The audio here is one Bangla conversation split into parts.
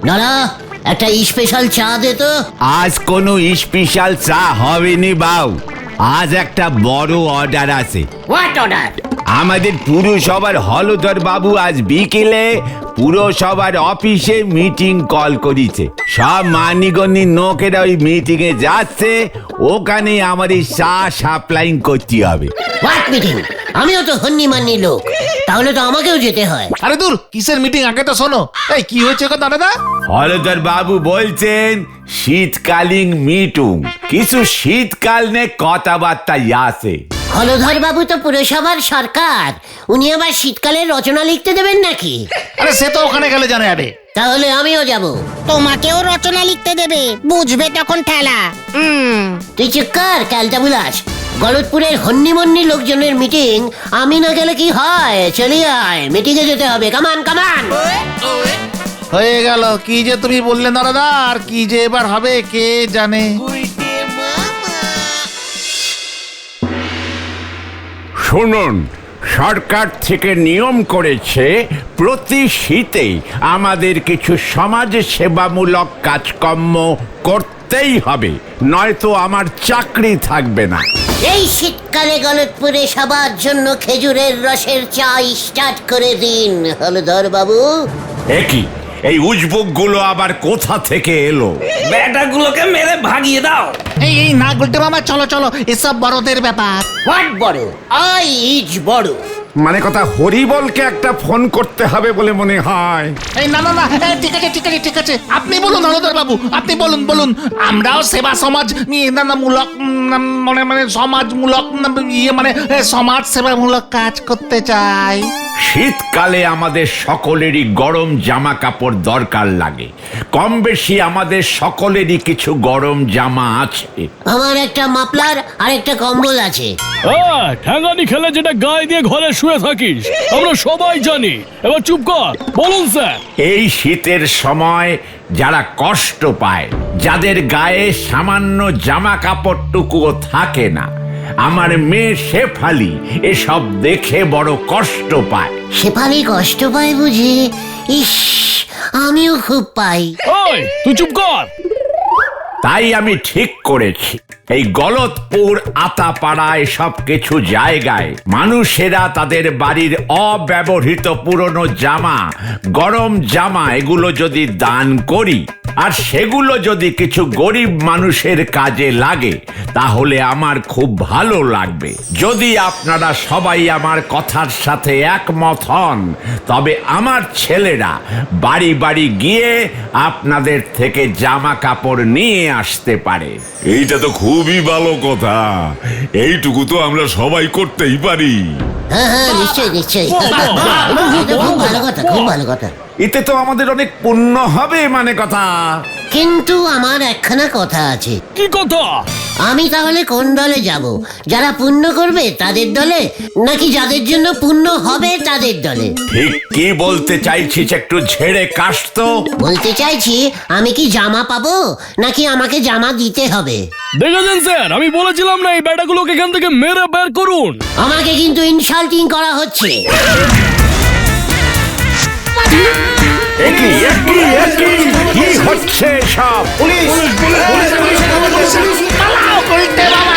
নড়া, একটা স্পেশাল চা দে তো। আজ কোনো স্পেশাল চা হবে নি বাউ, আজ একটা বড় অর্ডার আছে। What order? আমাদের পুরসভার হলধর বাবু আজ বিকেলে পুরসভার অফিসে মিটিং কল করেছে। সব মানিগণি লোকেরা ওই মিটিং এ যাচ্ছে, ওখানে আমাদের চা সাপ্লাইং করতে হবে। What meeting? আমিও তো হন্নি মান্নি লোক, তাহলে তো আমাকেও যেতে হয়। আরে দূর, কিসের মিটিং আগে তো শোনো। এই কি হয়েছে কথা দাদা? হলধর বাবু বলছেন শীতকালীন মিটিং, কিছু শীতকাল নে কথাবার্তা আছে। হলধর বাবু তো পুরসভার সরকার, উনি আবার শীতকালের রচনা লিখতে দেবেন নাকি? আরে সে তো ওখানে গেলে জানে যাবে। তাহলে আমিও যাব। তোমাকেও রচনা লিখতে দেবে, বুঝবে তখন ঠেলা। তুই চুপ কর ক্যালটা বুলাস। গলতপুরের হন্নিমন্নি লোকজনের মিটিং, আমি না গেলে কি হয়? চলি আয়, মিটিং এ যেতে হবে। কামান কামান। হয়ে গেল। কি যে তুমি বললে দাদা, আর কি যে এবার হবে কে জানে। শুনুন, সরকার থেকে নিয়ম করেছে প্রতি শীতেই আমাদের কিছু সমাজ সেবামূলক কাজকর্ম করতেই হবে, নয়তো আমার চাকরি থাকবে না। এই শীতকালে গলতপুরে সবার জন্য খেজুরের রসের চা স্টার্ট করে দিন হলধর বাবু। একই এই উজবুক গুলো আবার কোথা থেকে এলো? ব্যাটাগুলোকে মেরে ভাগিয়ে দাও। এই না গুলটে মামা, চলো চলো, এসব বড়দের ব্যাপার। হোয়াট বড়? আই ইজ বড়। মানে কথা হরিবলকে একটা ফোন করতে হবে বলে মনে হয়। এই না না না, ঠিক আছে ঠিক আছে ঠিক আছে, আপনি বলুন হলধর বাবু, আপনি বলুন বলুন। আমরাও সেবা সমাজ মূলক মানে মানে সমাজমূলক মানে সমাজ সেবামূলক কাজ করতে চাই। শীতকালে আমাদের সকলেরই গরম জামা কাপড় দরকার লাগে। কম বেশি আমাদের সকলেরই কিছু গরম জামা আছে। আমার একটা মাফলার আর একটা কম্বল আছে। ঠ্যাঙ্গানি খেলে যেটা গায়ে দিয়ে ঘরে শুয়ে থাকিস, আমরা সবাই জানি। এবার চুপ কর, বলুন স্যার। এই শীতের সময় যারা কষ্ট পায়, যাদের গায়ে সামান্য জামা কাপড়টুকুও থাকে না, আমার মেয়ে শেফালি এসব দেখে বড় কষ্ট পায়। শেফালি কষ্ট পায় বুঝি? ইস, আমিও খুব পাই। ওই তুই চুপ কর। তাই আমি ঠিক করেছি, এই গলতপুর আতাপাড়া এসব কিছু জায়গায় মানুষেরা তাদের বাড়ির অব্যবহৃত পুরনো জামা, গরম জামা এগুলো যদি দান করি, আর সেগুলো যদি কিছু গরিব মানুষের কাজে লাগে, তাহলে আমার খুব ভালো লাগবে। যদি আপনারা সবাই আমার কথার সাথে একমত হন, তবে আমার ছেলেরা বাড়ি বাড়ি গিয়ে আপনাদের থেকে জামা কাপড় নিয়ে আসতে পারে। এইটা তো খুবই ভালো কথা, এইটুকু তো আমরা সবাই করতেই পারি। হ্যাঁ হ্যাঁ, নিশ্চয়ই নিশ্চয়ই। এটা খুব ভালো কথা, খুব ভালো কথা। এতে তো আমাদের অনেক পুণ্য হবে মানে কথা। কিন্তু আমার একখানা কথা আছে। কি কথা? আমি তাহলে কোন দলে যাব? যারা পুণ্য করবে তাদের দলে, নাকি যাদের জন্য পুণ্য হবে তাদের দলে? ঠিক কি বলতে চাইছিস একটু ঝেড়ে কাশ তো। বলতে চাইছি, আমি কি জামা পাবো, নাকি আমাকে জামা দিতে হবে? দেখেছেন স্যার, আমি বলেছিলাম না এই ব্যাটাগুলোকে এখান থেকে মেরে বের করুন। আমাকে কিন্তু ইনসাল্টিং করা হচ্ছে। একই একই একই কি হচ্ছে সব? পুলিশ পালাও গুলটে মামা।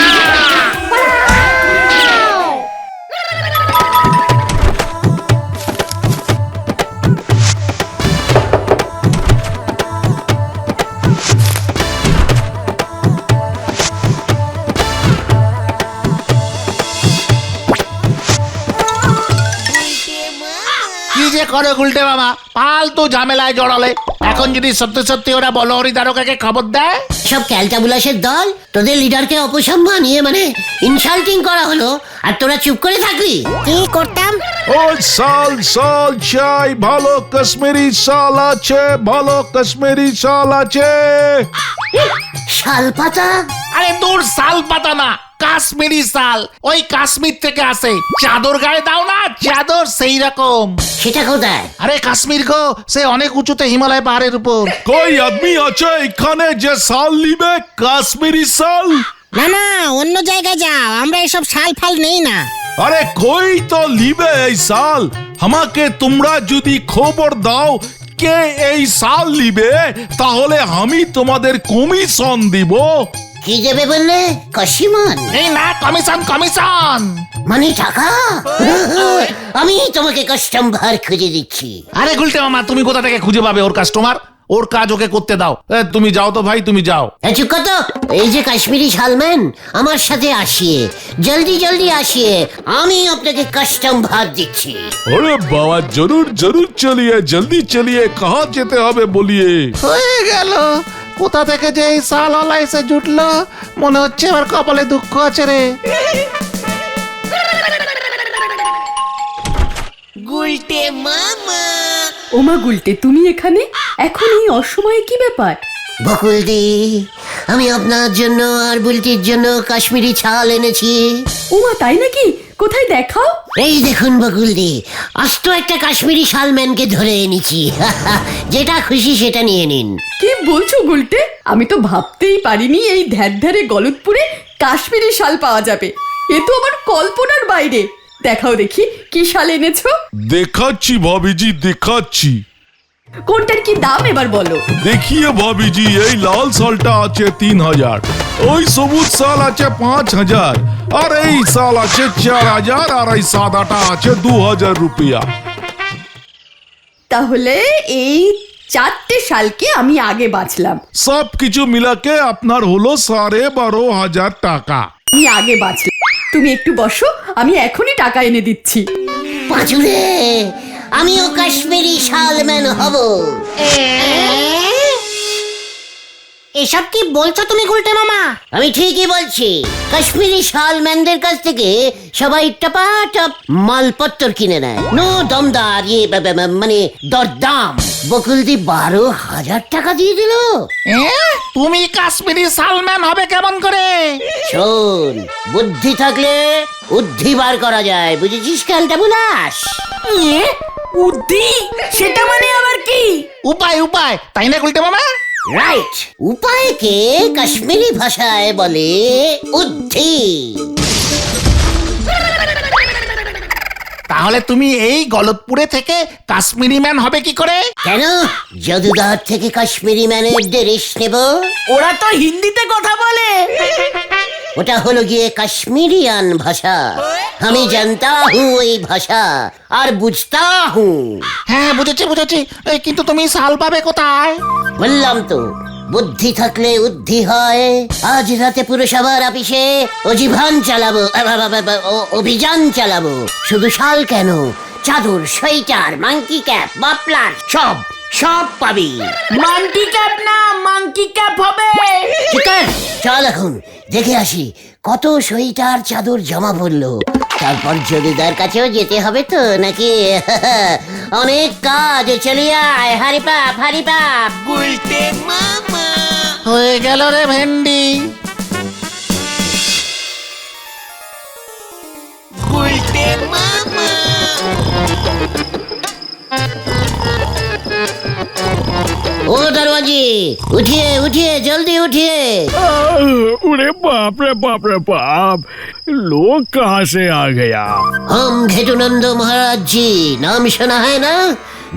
কি যে করে গুলটে মামা, ফালতু ঝামেলায় জড়ালে। এখন যদি সত্যি সত্যি ওরা বলহরি দারোগাকে খবর দেয়? সব ক্যালটাবুলাসের দল, তোদের লিডারকে অপসম্মান মানে ইনসাল্টিং করা হলো, আর তোরা চুপ করে থাকবি? কি করতাম? ওই সাল সাল চাই, ভালো কাশ্মীরি শাল আছে, ভালো কাশ্মীরি শাল আছে। শাল পাতা? আরে দূর, শাল পাতা না, কাশ্মীরি শাল। ওই কাশ্মীর থেকে আসে। চাদর গায়ে দাও না, চাদর সেই রকম। সেটা কোথায়? আরে কাশ্মীর গো, সে অনেক উঁচুতে হিমালয় পাহাড়ের উপর। কই আদমি আছে এখানে যে শাল নিবে, কাশ্মীরি শাল? না না, অন্য জায়গায় যাও, আমরা এসব শাল ফাল নেই না। আরে কই তো নিবে এই শাল? আমাকে তোমরা যদি খবর দাও কে এই শাল নিবে তাহলে আমি তোমাদের কমিশন দিব। কি দেবে বললে? কসিমন? এই না, কমিশন কমিশন। মানে টাকা? আমি তোমাকে কাস্টমার খুঁজে দিচ্ছি। আরে গুলটে মামা, তুমি কোথা থেকে খুঁজে পাবে ওর কাস্টমার? ওর কাজ ওকে করতে দাও। তুমি যাও তো ভাই, তুমি যাও। চুপ কত, এই যে কাশ্মীরি শালম্যান আমার সাথে আসিয়ে, জলদি জলদি আসিয়ে, আমি আপনাকে কাস্টমার দিচ্ছি। अरे बाबा जरूर जरूर चलिए, जल्दी चलिए, कहाँ যেতে হবে বলিয়ে। হয়ে গেল। কোথা থেকে যে এই শালওয়ালা এসে জুটলো, মনে হচ্ছে আমার কপালে দুঃখ আছে রে। ওমা গুলটে, তুমি এখানে এখন এই অসময়ে? কি ব্যাপার? বকুলদি, আমি আপনার জন্য আর বুলটির জন্য কাশ্মীরি ছাল এনেছি। ওমা তাই নাকি? কোথায় দেখাও? এই দেখুন বকুলদি, আস্ত একটা কাশ্মীরি শালম্যানকে ধরে এনেছি। যেটা খুশি সেটা নিয়ে নিন। কি বলছো গুলটে? আমি তো ভাবতেই পারিনি এই ধ্যারে গলতপুরে কাশ্মীরি শাল পাওয়া যাবে। এ তো আমার কল্পনার বাইরে। দেখাও দেখি কি শাল এনেছো। দেখাচ্ছি ভাবিজি, দেখাচ্ছি। কোনটার কি দাম এবার বলো। দেখিয়ে ভাবিজি, এই লাল শালটা আছে 3000, ওই সবুজ শাল আছে 5000, আর এই শাল আছে 4000, আর এই সাদাটা আছে 2000 রুপিয়া। তাহলে এই 4টে শালকে আমি আগে বাঁচলাম। সব কিছু মিলাকে আপনার হলো 12,500 টাকা। আমি আগে বাঁচলাম। তুমি একটু বসো, আমি এখনই টাকা এনে দিচ্ছি। পাঁচুরে, আমিও কাশ্মীরি শালম্যান হব। এসব কি বলছো তুমি গুলটে মামা? আমি ঠিকই বলছি। কাশ্মীরি শালম্যানদের কাছ থেকে সবাই টপাটপ মালপত্র কিনে নেয়। নো দমদার, মানে দরদাম। বকুলদি 12,000 টাকা দিয়ে দিল। তুমি কাশ্মীরি শালম্যান হবে কেমন করে? শোন, বুদ্ধি থাকলে উদ্ধি বার করা যায়, বুঝেছিস খেলটা বুলাস? উদ্দি? সেটা মানে আবার কি? উপায় উপায়, তাই না গুলটে মামা? রাইট, উপায়কে কাশ্মীরি ভাষায় বলে উদ্ধি। তাহলে তুমি এই গলতপুরে থেকে কাশ্মীরি ম্যান হবে কি করে? কেন যদুদার থেকে কাশ্মীরি ম্যানের ড্রেস নেব? ওরা তো হিন্দিতে কথা বলে। ওটা হলো গিয়ে কাশ্মীরিয়ান ভাষা। আমি জানতা হুঁ এই ভাষা আর বুঝতা হুঁ। হ্যাঁ বুঝেছি বুঝেছি, কিন্তু তুমি শাল পাবে কোথায়? বললাম তো, বুদ্ধি থাকলে উদ্ধি হয়। আজ রাতে পুরসভার অফিসে অভিযান চালাবো, অভিযান চালাবো। শুধু শাল কেন, চাদর, সোয়েটার, মাঙ্কি ক্যাপ, মাফলার, সব সব পাবি। মাঙ্কি ক্যাপ না, মাঙ্কি ক্যাপ হবে। ঠিক আছে, চল এখন দেখে আসি কত সোয়েটার চাদর জমা পড়লো। তারপর জমিদার কাছেও যেতে হবে তো নাকি? অনেক কাজ, চলে আয়। হারি পাপ, হারি পাপ। হয়ে গেল রে ভেন্ডি। ও দরवाजी, उठिए उठिए, जल्दी उठिए। अरे बाप रे बाप रे बाप, लोग कहाँ से आ गया? हम घेटुनंद महाराज जी, नाम सुना है ना?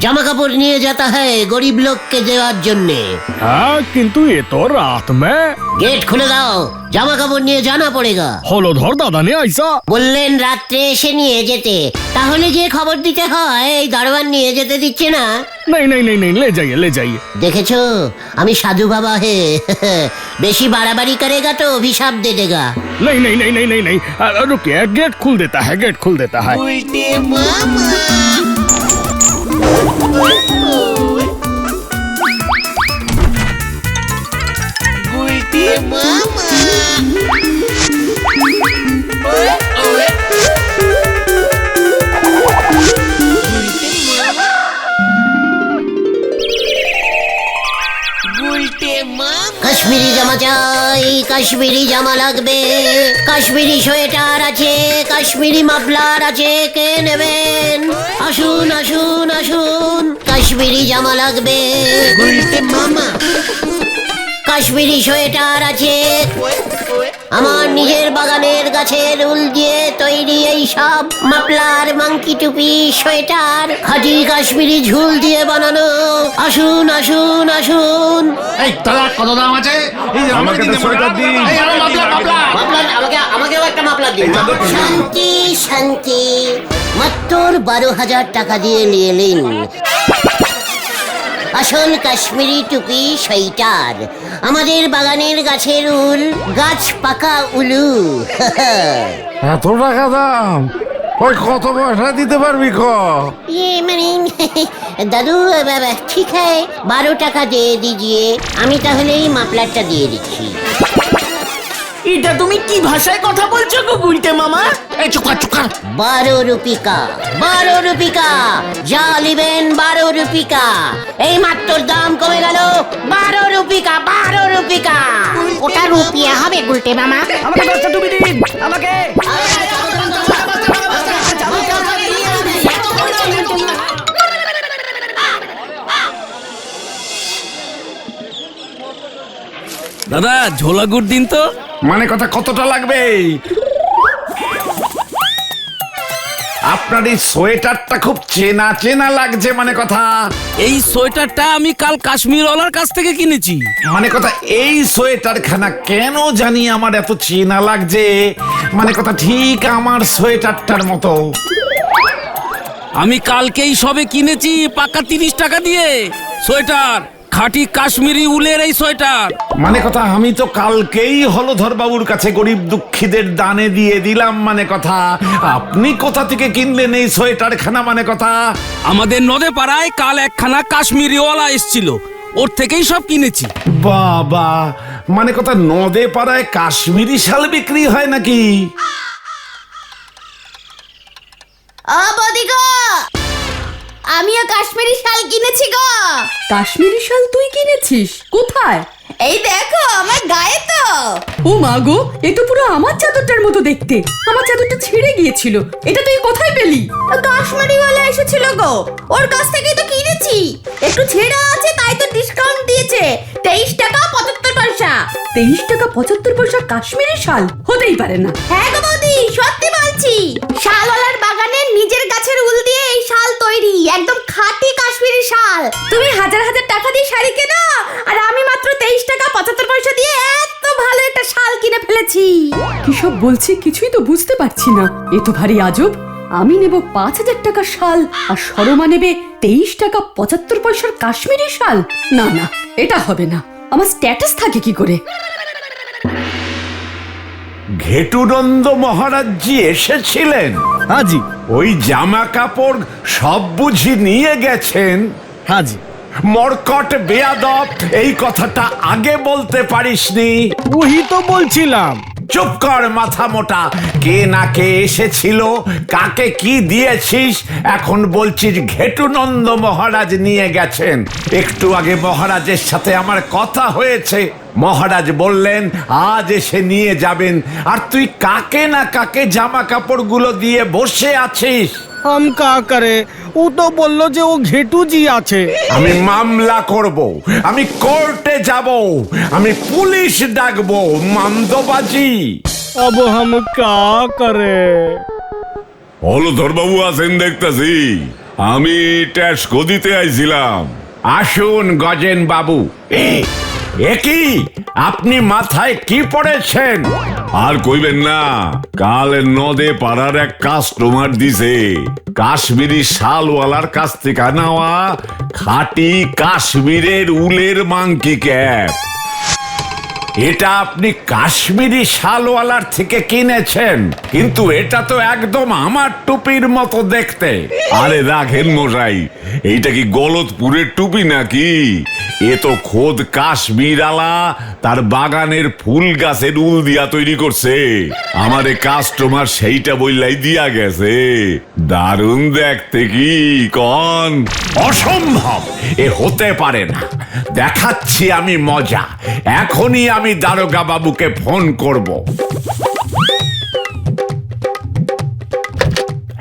জামা কাপড় নিয়ে যেতে হয় গরিব লোককে দেওয়ার জন্যে। हाँ, किंतु ये तो रात में। গেট খুলে দাও, জামা কাপড় নিয়ে জানা পড়েগা। হলধর দাদা ने ऐसा বললেন রাত্রে এসে নিয়ে যেতে, তাহলে গিয়ে খবর দিতে হয় এই দারোয়ান নিয়ে যেতে দিচ্ছে না। नहीं नहीं नहीं नहीं, ले जाइए ले जाइए। দেখেছো, আমি সাধু বাবা হে। বেশি বাড়াবাড়ি করেগা তো অভিশাপ দে দেগা। नहीं नहीं नहीं नहीं नहीं नहीं, रुकिए, गेट खुल देता है, गेट खुल देता है। কাশ্মীরি জামা চাই, কাশ্মীরি জামা লাগবে। কাশ্মীরি সোয়েটার আছে, কাশ্মীরি মাফলার আছে, কে নেবেন? আসুন আসুন আসুন, কাশ্মীরি জামা লাগবে। কাশ্মীরি সোয়েটার আছে, আমার নিজের বাগানের গাছের উল দিয়ে তৈরি এই সব মাফলার, মাংকি টুপি, সোয়েটার খাঁটি কাশ্মীরি ঝুল দিয়ে বানানো। আসুন আসুন আসুন। এই তোলা কত দাম আছে? এই যে আমাকে তো সোয়েটার দিন। এই আরো মাফলার। আমাকেও একটা মাফলার দিন। শান্তি শান্তি, মাত্র 12,000 টাকা দিয়ে নিয়ে নিন আসল কাশ্মীরি টুপি, সোয়েটার, আমাদের বাগানের গাছের উল, গাছ পাকা উলু। এত টাকা দাম? ওই কত পয়সা দিতে পারবি ক? মানে দাদু, ঠিক है 12 টাকা দিয়ে দিজিয়ে। আমি তাহলে এই মাফলারটা দিয়ে দিচ্ছি। এটা তুমি কি ভাষায় কথা বলছো গো গুলটে মামা? এই চুকা চুকা। 12 রুপিকা, 12 রুপিকা, যা নিবেন 12 রুপিকা। এই মাত্র দাম কমে গেল 12 রুপিকা, 12 রুপিকা। ওটা রুপিয়া হবে গুলটে মামা। আমাকে 10টা টুপি দিন আমাকে। দাদা ঝোলা গুড় দিন তো। মানে কথা কতটা লাগবে? আপনার এই সোয়েটারটা খুব চেনা চেনা লাগছে, মানে কথা। এই সোয়েটারটা আমি কাল কাশ্মীরওয়ালার কাছ থেকে কিনেছি। মানে কথা এই সোয়েটার খানা কেন জানি আমার এত চেনা লাগছে, মানে কথা ঠিক আমার সোয়েটারটার মতো। আমি কালকেই সবে কিনেছি পাকা 30 টাকা দিয়ে সোয়েটার, খাঁটি কাশ্মীরি উলের এই সোয়েটার। মানে কথা আমি তো কালকেই হলধর বাবুর কাছে গরিব দুঃখীদের দানে দিয়ে দিলাম, মানে কথা আপনি কোথা থেকে কিনলেন এই সোয়েটার খানা, মানে কথা? আমাদের নদে পাড়ায় কাল একখানা কাশ্মীরিওয়ালা এসছিল, ওর থেকেই সব কিনেছি। বাবা, মানে কথা নদে পাড়ায় কাশ্মীরি শাল বিক্রি হয় নাকি? আমিও কাশ্মীরি শাল কিনেছি গো। কাশ্মীরি শাল তুই কিনেছিস? কোথায়? এই দেখো আমার গায়ে তো। ও মা গো, এ তো পুরো আমার চাদরটার মতো দেখতে। আমার চাদরটা ছিঁড়ে গিয়েছিল, এটা তুই কোথায় পেলি? কাশ্মীরিওয়ালা এসেছিল গো, ওর কাছ থেকেই তো কিনেছি। একটু ছেঁড়া আছে তাই তো ডিসকাউন্ট দিয়েছে, 23 টাকা 75 পয়সা। 23 টাকা 75 পয়সা কাশ্মীরি শাল? হতেই পারে না। হ্যাঁ গো বৌদি, সত্যি বলছি। শালওয়ালার বাগানের নিজের গাছের উল দিয়ে এই শাল তৈরি, একদম খাঁটি কাশ্মীরি শাল। তুমি হাজার হাজার টাকা দিয়ে শাড়ি কেনো, আর আমি মাত্র 23 টাকা 75 পয়সা দিয়ে এত ভালো একটা শাল কিনে ফেলেছি। কি সব বলছি কিছুই তো বুঝতে পারছি না, এ তো ভারী আজব। আমি নেব 5,000 টাকার শাল, আর শর্মা নেবে 23 টাকা 75 পয়সার কাশ্মীরি শাল? না না, এটা হবে না। আমার স্ট্যাটাস থাকে কি করে? ঘেটুনন্দ মহারাজজি এসেছিলেন? হাজি। ওই জামা কাপড় সব বুঝি নিয়ে গেছেন? হাজি। মরকট বেয়াদব, এই কথাটা আগে বলতে পারিসনি? ওই তো বলছিলাম। চুপ কর মাথা মোটা, কে না কে এসেছিল, কাকে কি দিয়েছিস, এখন বলছিস ঘেটুনন্দ মহারাজ নিয়ে গেছেন। একটু আগে মহারাজের সাথে আমার কথা হয়েছে, মহারাজ বললেন আজ এসে নিয়ে যাবেন, আর তুই কাকে না কাকে জামা কাপড়গুলো দিয়ে বসে আছিস। हम का करे, ও তো বললো যে ও ঘেটুজি আছে। আমি মামলা করব, আমি কোর্টে যাব, আমি পুলিশ ডাকবো, মামদবাজি। अब हम का करे? হলধর বাবু আছেন দেখতেছি, আমি ট্যাক্স দিতে আইছিলাম। আসুন গজেন বাবু। একই আপনি মাথায় কি পড়েছেন? আর কইবেন না, কাল নদে পাড়ার এক কাস্টমার দিছে কাশ্মীরি শালওয়ালার কাছ থেকে নেওয়া খাঁটি কাশ্মীরের উলের মাংকি ক্যাপ। এটা আপনি কাশ্মীরি শালওয়ালার থেকে কিনেছেন, কিন্তু এটা তো একদম আমার টুপির মতো দেখতে। আরে রাখেন মশাই, এইটা কি গলতপুরের টুপি নাকি? এ তো খোদ কাশ্মীর আলা তার বাগানের ফুল গাছের উল দিয়া তৈরি করছে। আমারে কাস্টমার সেইটা বইলাই দিয়া গেছে। দারুণ দেখতে কি কন? অসম্ভব, এ হতে পারে না। দেখাচ্ছি আমি মজা, এখনই আমি দারোগা বাবুকে ফোন করব।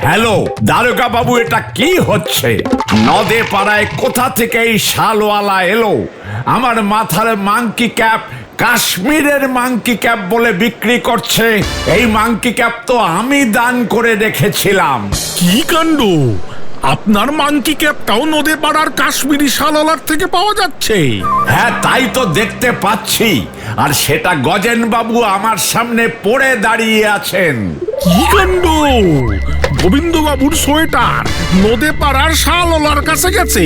হ্যালো দারোগা বাবু, এটা কি হচ্ছে? নদে পাড়ায় কোথা থেকে এই শালওয়ালা এলো? আমার মাথার মাংকি ক্যাপ কাশ্মীরের মাংকি ক্যাপ বলে বিক্রি করছে। এই মাংকি ক্যাপ তো আমি দান করে রেখেছিলাম। কি কাণ্ড! আপনার মাংকি ক্যাপটাও নদে পাড়ার কাশ্মীরি শালওয়ালার থেকে পাওয়া যাচ্ছে। হ্যাঁ, তাই তো দেখতে পাচ্ছি। আর সেটা গজেন বাবু আমার সামনে পড়ে দাঁড়িয়ে আছেন। কি কাণ্ড! গোবিন্দবাবুর সোয়েটার নদে পাড়ার শালওয়ালার কাছে গেছে,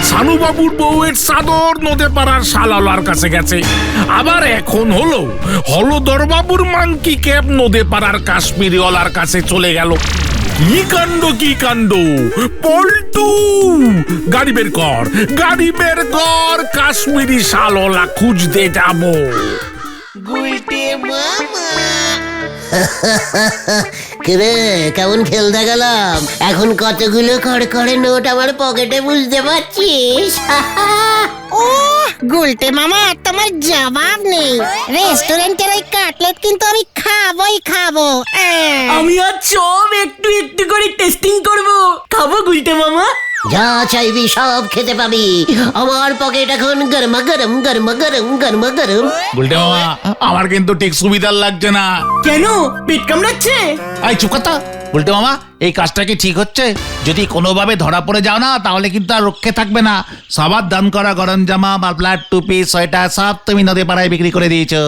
সানুবাবুর বউয়ের চাদর নদে পাড়ার শালওয়ালার কাছে গেছে, আবার এখন হলো হলদরবাবুর মাংকি ক্যাপ নদে পাড়ার কাশ্মীরিওয়ালার কাছে চলে গেল। কি কাণ্ড, কি কাণ্ড! পল্টু, গাড়ি বের কর, গাড়ি বের কর, কাশ্মীরি শালওয়ালা খুঁজতে যাবো। কিরে, কেমন খেলতে গেলাম? এখন কতগুলো করে নোট আমার পকেটে, বুঝতে পারছিস? ও গুলটে মামা, তোমার জবাব নেই। রেস্টুরেন্টের ওই কাটলেট কিন্তু আমি খাবোই খাবো। আমি আজ সব একটু একটু করে টেস্টিং করব। খাবো গুলটে মামা। যা চাইবি সব খেতে পাবি। আমার পকেট এখন গরমা গরম গরমা গরম গরমা গরম। বলতে মামা, আমার কিন্তু ঠিক সুবিধার লাগছে না। কেন? পেট কামড়াচ্ছে? এই চুপ কথা। বলতে মামা, এই কাজটা কি ঠিক হচ্ছে? যদি কোনোভাবে ধরা পড়ে যাও না, তাহলে কিন্তু আর রক্ষে থাকবে না। সবার দান করা গরম জামা, মাফলার, টুপি, সোয়েটার সব তুমি নদী পাড়ায় বিক্রি করে দিয়েছো।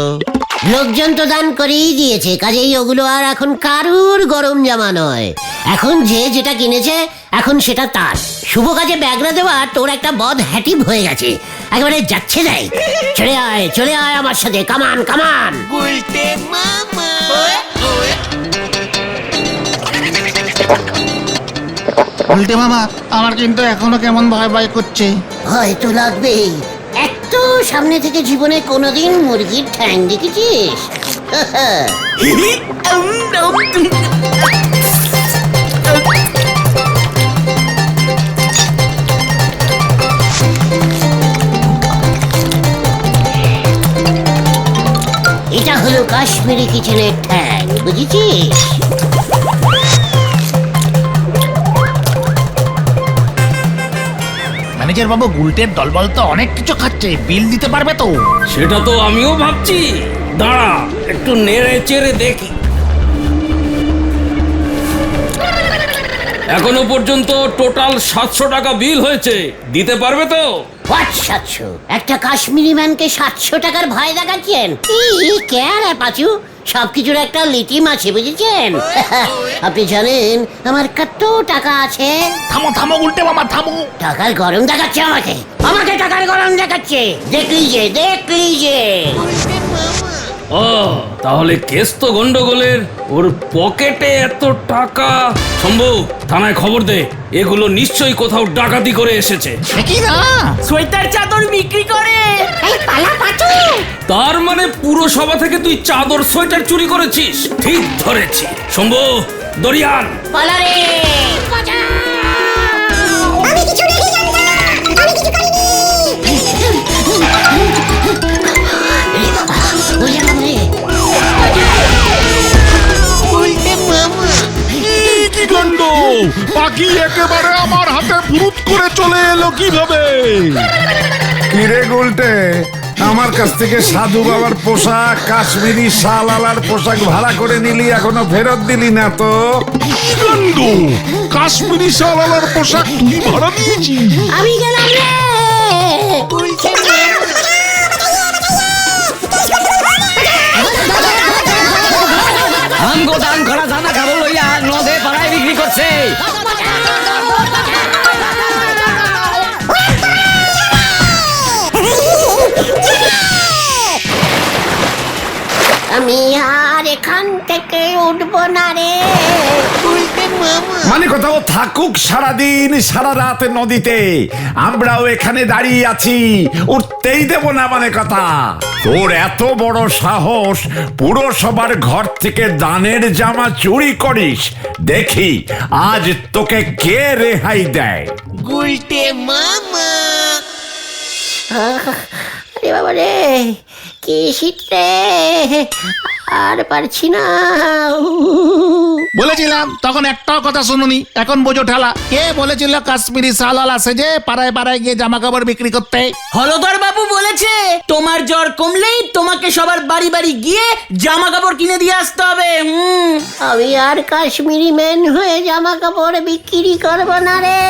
লোকজন তো দান করেই দিয়েছে, কাজেই ওগুলো আর এখন কারুর গরম জামা নয়। এখন যে যেটা কিনেছে এখন সেটা তার। শুভ কাজে ব্যাগরা দেওয়া তোর একটা বদ হ্যাটিভ হয়ে গেছে, একেবারে যাচ্ছে যাই। চলে আয় আমার সাথে, কামান কামান। বলতে মামা, আমার কিন্তু এখনো কেমন ভয় ভয় করছে। ভয় তো লাগবেই। এত সামনে থেকে জীবনে কোনোদিন মুরগির ঠ্যাং দেখেছিস? এটা হলো কাশ্মীরি কিচেনের ঠ্যাং, বুঝেছিস? ম্যানেজার বাবু, গুলটের দলবল তো অনেক কিছু খাচ্ছে, বিল দিতে পারবে তো? সেটা তো আমিও ভাবছি। দাঁড়া, একটু নেড়ে চেড়ে দেখি। এখনো পর্যন্ত টোটাল 700 টাকা বিল হয়েছে। দিতে পারবে তো? 700? একটা কাশ্মীরি ম্যানকে 700 টাকার ভয় দেখাচ্ছেন? কেন পাচু, সবকিছুর একটা লিটিম আছে, বুঝেছেন? আপনি জানেন আমার কত টাকা আছে? থামো থামো গুলটে মামা, থামো। টাকার গরম দেখাচ্ছে আমাকে টাকার গরম দেখাচ্ছে। দেখলি যে ও, তাহলে কেস তো গন্ডগোলের। ওর পকেটে এত টাকা। শম্ভু, থানায় খবর দে। এগুলো নিশ্চয়ই কোথাও ডাকাতি করে এসেছে। কি না, সোয়েটার চাদর বিক্রি করে। এই পালা পাচু। তার মানে পুরসভা থেকে তুই চাদর সোয়েটার চুরি করেছিস? ঠিক ধরেছি। শম্ভু, দরিয়ান। পালারে। আমি কিছু রেখে যাবো না, আমি কিছু করিনি। কি কাণ্ড! পাখি একেবারে আমার হাতে ফুরুত করে চলে এলো কিভাবে? কিরে গুলটে, আমার কাছ থেকে সাধু বাবার পোশাক, কাশ্মীরি শালওয়ালার পোশাক ভাড়া করে নিলি, এখনো ফেরত দিলি না তো? কি কাণ্ড! কাশ্মীরি শালওয়ালার পোশাক তুই ভাড়া দিয়েছিস? আমি গেলাম রে। আমগো দান করা জানা খাবো লইয়া নদে পাড়ায় বিক্রি করছে। আমি আর এখান থেকে উঠবো না রে। মানে কোথাও থাকুক সারাদিন সারা রাত নদীতে, আমরাও এখানে দাঁড়িয়ে আছি, উঠতেই দেব না মানে কথা। তোর এত বড় সাহস, পুরসভার ঘর থেকে দানের জামা চুরি করিস? দেখি আজ তোকে কে রেহাই দেয়। আরে বাবা রে, কি শীত রে। আর পারছি না। বলেছিলাম তখন একটাও কথা শুনুনি, এখন বোঝো ঠেলা। কে বলেছিল কাশ্মীরি শালওয়ালা সেজে পাড়ায় পাড়ায় গিয়ে জামা কাপড় বিক্রি করতে? হলদর বাবু বলেছে তোমার জ্বর কমলেই তোমাকে সবার বাড়ি বাড়ি গিয়ে জামা কাপড় কিনে দিয়ে আসতে হবে। আমি আর কাশ্মীরি ম্যান হয়ে জামা কাপড় বিক্রি করব না রে।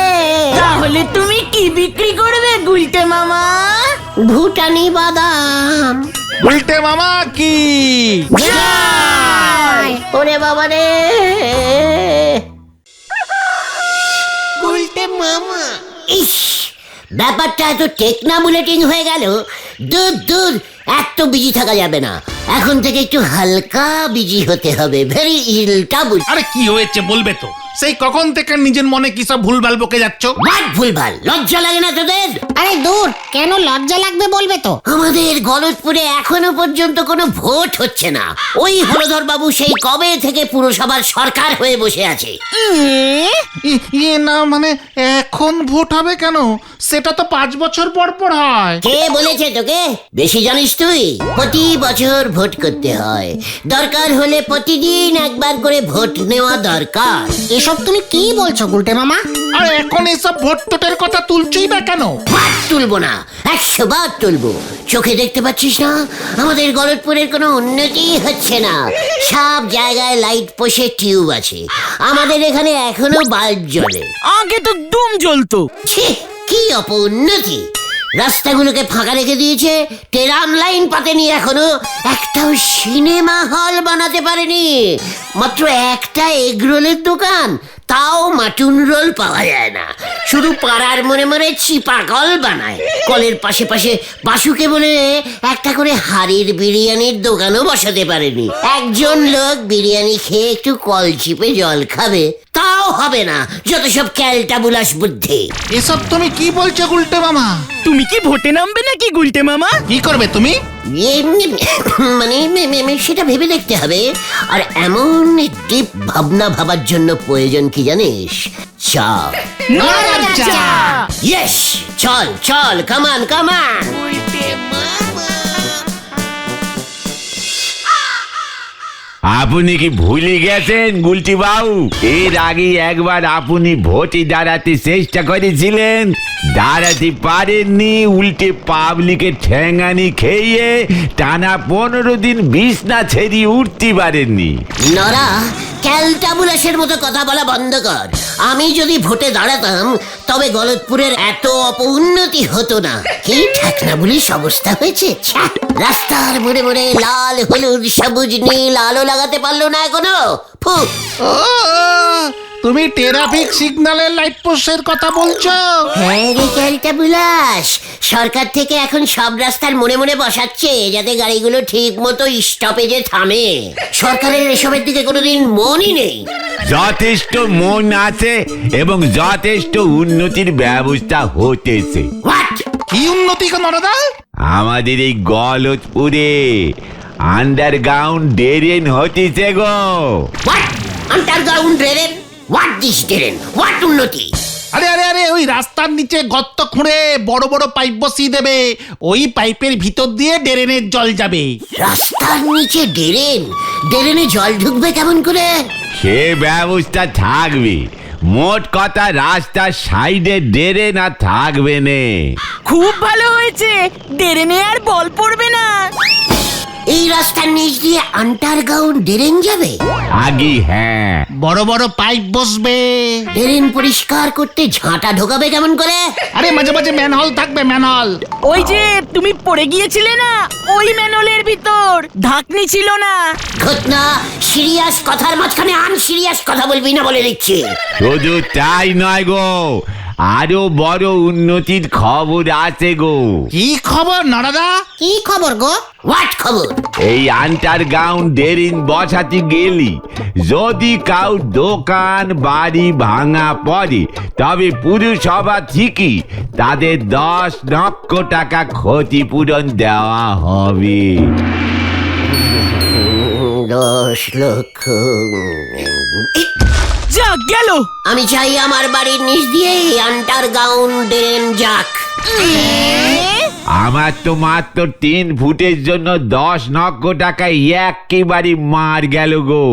তাহলে তুমি কি বিক্রি করবে গুলটে মামা? ভুটানি বাদাম। উল্টে মামা কি? ওরে বাবা রে। ইস, ব্যাপারটা এত টেকনামুলেটিং হয়ে গেল। দূর দূর, এত বিজি থাকা যাবে না। এখন থেকে একটু হালকা বিজি হতে হবে। ভেরি ইলটা বুঝ। আরে কি হয়েছে বলবে তো? সেই কখন থেকে নিজের মনে কি সব ভুলভাল বকে যাচ্ছ? বাট ভুলভাল, লজ্জা লাগে না তোদের? আরে দূর, কেন লজ্জা লাগবে বলবে তো। আমাদের গলতপুরে এখনো পর্যন্ত কোনো ভোট হচ্ছে না। ওই হলধর বাবু সেই কবে থেকে পুরসভার সরকার হয়ে বসে আছে। ইয়ে না মানে এখন ভোট হবে কেন? সেটা তো 5 বছর পর পর হয়। কে বলেছে তোকে? বেশি জানিস তুই? প্রতি বছর ভোট করতে হয়। দরকার হলে প্রতিদিন একবার করে ভোট নেওয়া দরকার। এসব তুমি কি বলছো গুলটে মামা? আর এখন এসব ভোট টোটের কথা তুলছই বা কেন? বাদ তুলবো না, 100 বার তুলবো। চোখে দেখতে পাচ্ছিস না আমাদের গলতপুরের কোনো উন্নতি হচ্ছে না। সব জায়গায় লাইট পোষে টিউব আছে, আমাদের এখানে এখনো বাল্ব জ্বলে। আগে তো দুম জ্বলতো। ছি, কি অপউন্নতি! রাস্তাগুলোকে ফাঁকা রেখে দিয়েছে, টেরাম লাইন পাতেনি এখনো, একটাও সিনেমা হল বানাতে পারেনি। মাত্র একটা এগরোলের দোকান, তাও মাটুন রোল পাওয়া যায় না। শুধু পাড়ার মনে মনে চিপা কল বানায়। কলের পাশে পাশে বাসুকে বলে একটা করে হাড়ির বিরিয়ানির দোকানও বসাতে পারেনি। একজন লোক বিরিয়ানি খেয়ে একটু কল চিপে জল খাবে, তাও হবে না। যত সব ক্যালটাবুলাস বুদ্ধি। এসব তুমি কি বলছো গুলটে মামা? তুমি কি ভোটে নামবে নাকি গুলটে মামা? কি করবে তুমি? মানে সেটা ভেবে দেখতে হবে। আর এমন ডিপ ভাবনা ভাবার জন্য প্রয়োজন কি জানিস? চল। ইয়েস, চল চল, কামান কামান। আপনি কি ভুলে গেছেন গুলটি বাবু? এর আগে একবার আপনি ভোটে দাঁড়াতে চেষ্টা করেছিলেন, দাঁড়াতে পারেননি, উল্টে পাবলিকের ঠ্যাঙানি খেয়ে টানা 15 দিন বিছনা ছেড়ে উঠতে পারেননি। নরা, ক্যালটাবুলাসের মতো কথা বলা বন্ধ কর। আমি যদি ভোটে দাঁড়াতাম তবে গলতপুরের এত অপউন্নতি হতো না। কি ঠাকনা বলিস অবস্থা হয়েছে। ছ্যা! রাস্তার মোড়ে মোড়ে লাল হলুদ সবুজ নীল আলো লাগাতে পারলো না এখনো। ফু! ও, তুমি ট্রাফিক সিগন্যালের লাইট পোস্টের কথা বলছো? হ্যাঁ রে ক্যালটাবুলাস, সরকার থেকে এখন সব রাস্তার মোড়ে মোড়ে বসাচ্ছে যাতে গাড়িগুলো ঠিক মতো স্টপেজে থামে। সরকারের এসবের দিকে কোনোদিন মনই নেই। যথেষ্ট মন আছে এবং যথেষ্ট উন্নতির ব্যবস্থা হতেছে। হোয়াট? কি উন্নতি গো নরদা? আমাদের এই গলতপুরে আন্ডারগ্রাউন্ড ড্রেন হতেছে গো। What? Underground drain? What this drain? What উন্নতি? আরে আরে আরে, ওই রাস্তার নিচে গর্ত খুঁড়ে বড় বড় পাইপ বসিয়ে দেবে। ওই পাইপের ভিতর দিয়ে ড্রেনের জল যাবে। রাস্তার নিচে ড্রেন? ড্রেনে জল ঢুকবে কেমন করে? সে ব্যবস্থা থাকবে। মোট কথা রাস্তার সাইডে ড্রেন আর থাকবে নে। খুব ভালো হয়েছে, ড্রেনে আর বল পড়বে না। এই রাস্তার নিচ দিয়ে আন্ডারগ্রাউন্ড ড্রেন যাবে? আগে হ্যাঁ। বড় বড় পাইপ বসবে। ড্রেন পরিষ্কার করতে ঝাঁটা ঢোকাবে কেমন করে? আরে মাঝে মাঝে ম্যানহোল থাকবে, ম্যানহোল। ওই যে তুমি পড়ে গিয়েছিলে না, ওই ম্যানহোলের ভিতর ঢাকনি ছিল না। ঘটনা, সিরিয়াস কথার মাঝখানে আনসিরিয়াস কথা বলবি না বলে দিচ্ছি। শুধু তাই নয় গো, আরো বড় উন্নতির খবর আছে গো। কি খবর নরদা? কি খবর গো? হোয়াট খবর? এই আন্ডারগ্রাউন্ড ড্রেন বসাতে গেলি যদি কাউ দোকান বাড়ি ভাঙা পড়ে তবে পুরসভা থেকে তাদের 10 লক্ষ টাকা ক্ষতিপূরণ দেওয়া হবে। 10 লক্ষ? যা গেল। আমি চাই আমার বাড়ির নিচ দিয়ে আন্ডারগ্রাউন্ড ড্রেন যাক। আমার তো মাত্র 3 ফুটের জন্য 10 লক্ষ টাকা একেবারে মার গেল গো।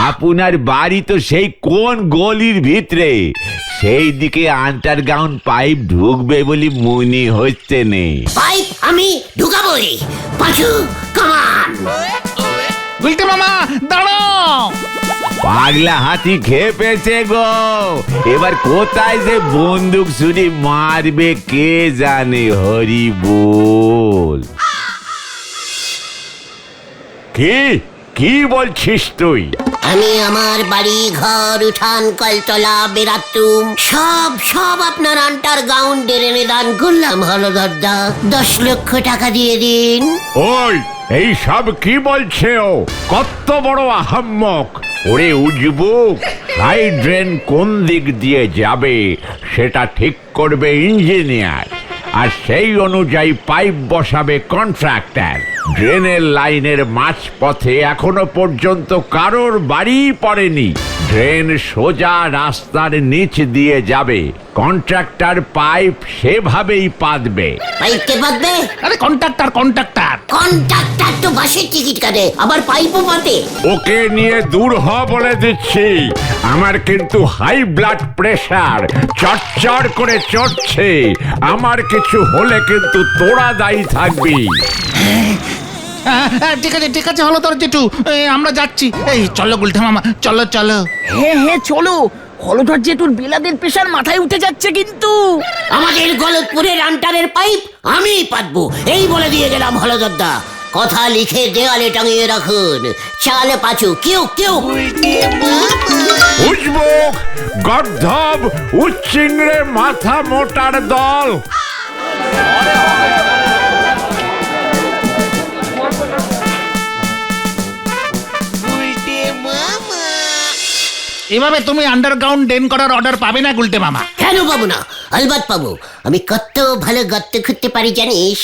আপনার বাড়ি তো সেই কোন গলির ভিতরে, সেই দিকে আন্ডারগ্রাউন্ড পাইপ ঢুকবে বলে মনে হচ্ছে নে। পাইপ আমি ঢুকাবই। পাঁচু কামান। গুলটে মামা দাঁড়াও। পাগলা হাতি খেয়ে পেয়েছে গো, এবার কোথায় যে বন্দুক ছুরি মারবে কে জানে। হরি বল। কি বলছিস তুই? আমি আমার বাড়ি, ঘর, উঠান, কলতলা, বেরাতুম সব আপনার আন্ডারগ্রাউন্ড ড্রেনে দান করলাম হলদরদা। 10 লক্ষ টাকা দিয়ে দিন। ওই এই সব কি বলছে ও? কত বড় আহাম্মক! ওরে উজবুক, হাই ড্রেন কোন দিক দিয়ে যাবে সেটা ঠিক করবে ইঞ্জিনিয়ার, আর সেই অনুযায়ী পাইপ বসাবে কন্ট্রাক্টর। ড্রেনের লাইনের মাঝপথে এখনো পর্যন্ত কারোর বাড়ি পড়েনি। ড্রেন সোজা রাস্তার নিচ দিয়ে যাবে, কন্ট্রাক্টর পাইপ সেভাবেই পাতবে। পাইপ কে পাতবে? আরে কন্ট্রাক্টর। কন্ট্রাক্টর তো বাসের টিকিট কাটে, আবার পাইপও পাতে। ওকে নিয়ে দূর হ বলে দিচ্ছি। আমার কিন্তু হাই ব্লাড প্রেশার চড়চড় করে চড়ছে। আমার কিছু হলে কিন্তু তোরা দায়ী থাকবি। ঠিক আছে হলদর জেঠু, আমরা যাচ্ছি। এই চলো গুলটে মামা, চলো। হ্যাঁ চলো, হলধর জেঠুর বিলাদের প্রেশার মাথায় উঠে যাচ্ছে কিন্তু। আমাদের গলতপুরের আন্টারের পাইপ আমি পাতবো, এই বলে দিয়ে গেলাম হলদরদা। কথা লিখে দেওয়ালে টাঙিয়ে রাখুন। চাল পাঁচু কেউ উজবুক, গর্ধব, উচ্চিংড়ে মাথা মোটার দল। এভাবে তুমি আন্ডারগ্রাউন্ড ড্রেন করার অর্ডার পাবে না গুলটে মামা। কেন পাবো না? আলবাত পাবো। আমি কত ভালো গর্ত খুঁড়তে পারি জানিস?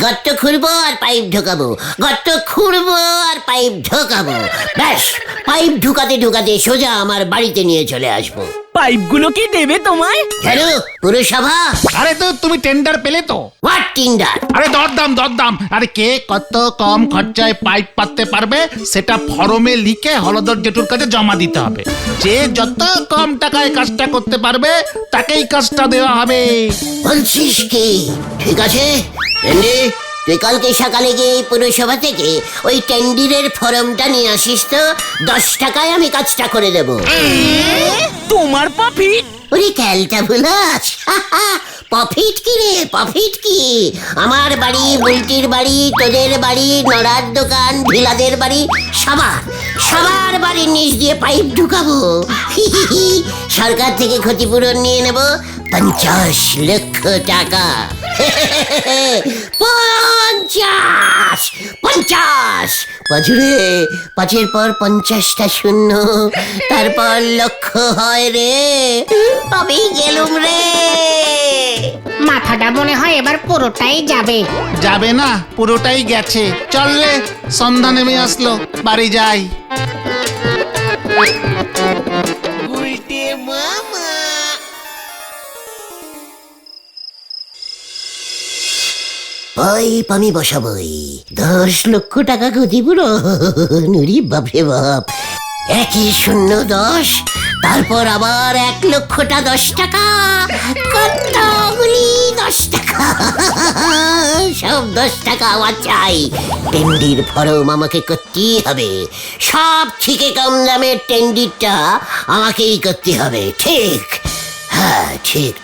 গর্ত খুঁড়বো আর পাইপ ঢোকাবো, গর্ত খুঁড়বো আর পাইপ ঢোকাবো। ব্যাস, পাইপ ঢুকাতে সোজা আমার বাড়িতে নিয়ে চলে আসবো। পাইপগুলো কি দেবে তোমায়? কেন পুরসভা? আরে তো তুমি টেন্ডার পেলে তো? What tender? আরে দরদাম। আরে কে কত কম খরচায় পাইপ পাততে পারবে সেটা ফর্মে লিখে হলদর জেঠুর কাছে জমা দিতে হবে। যে যত কম টাকায় কাজটা করতে পারবে তাকেই কাজটা দেওয়া হবে। বলছিস কি? ঠিক আছে টেন্ডি, তুই কালকে সকালে গিয়ে পুরসভা থেকে ওই টেন্ডিরের ফর্মটা নিয়ে আসিস তো। 10 টাকায় আমি কাজটা করে দেবো। তোমার প্রফিট? ওরে ক্যালটা ভুলাস, প্রফিট কি রে? প্রফিট কি? আমার বাড়ি, বুলটির বাড়ি, তোদের বাড়ি, নড়ার দোকান, ঢিলাদের বাড়ি, সবার বাড়ির নিচ দিয়ে পাইপ ঢুকাবো। সরকার থেকে ক্ষতিপূরণ নিয়ে নেব 50 লক্ষ টাকা। 50 পাঁচুরে, 5-এর পর 50টা শূন্য, তারপর লক্ষ হয় রে। আমি গেলুম রে। মাথাটা মনে হয় এবার পুরোটাই যাবে। যাবে না, পুরোটাই গেছে। চললে সন্ধ্যা নেমে আসলো, বাড়ি যাই। পাইপ আমি বসাবই, 10 লক্ষ টাকা ক্ষতিপূরণ। নুরি বাপরে বাপ। 1-0-10, তারপর আবার 1 লক্ষটা 10 টাকা। কতগুলি 10 টাকা? সব 10 টাকা আমার চাই। টেন্ডির ফর্ম আমাকে করতেই হবে। সব থেকে কম দামের টেন্ডিরটা আমাকেই করতে হবে। ঠিক? হ্যাঁ, ঠিক।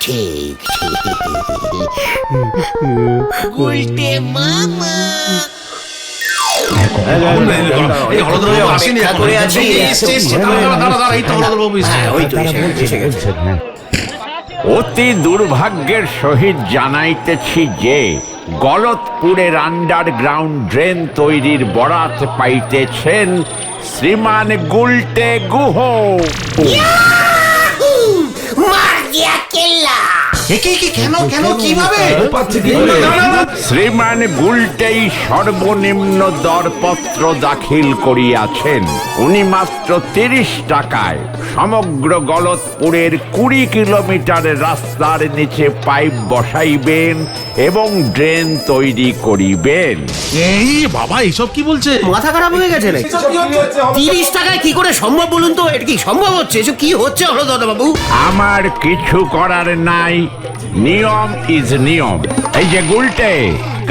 অতি দুর্ভাগ্যের সহিত জানাইতেছি যে গলতপুরের আন্ডারগ্রাউন্ড ড্রেন তৈরির বরাত পাইতেছেন শ্রীমান গুলটে গুহ। মার দিয়া কেল্লা। কি কেন কিভাবে? শ্রীমান গুলটেই সর্বনিম্ন দরপত্র দাখিল করিয়াছেন। উনি মাত্র 30 টাকায় সমগ্র গলতপুরের 20 কিলোমিটার রাস্তার নিচে পাইপ বসাইবেন এবং ড্রেন তৈরি করিবেন। এই বাবা এইসব কি বলছে? মাথা খারাপ হয়ে গেছে নাকি? 30 টাকায় কি করে সম্ভব বলুন তো? এটা কি সম্ভব হচ্ছে? এসব কি হচ্ছে হলদদা বাবু? আমার কিছু করার নাই, নিয়ম ইজ নিয়ম। এই যে গুলটে,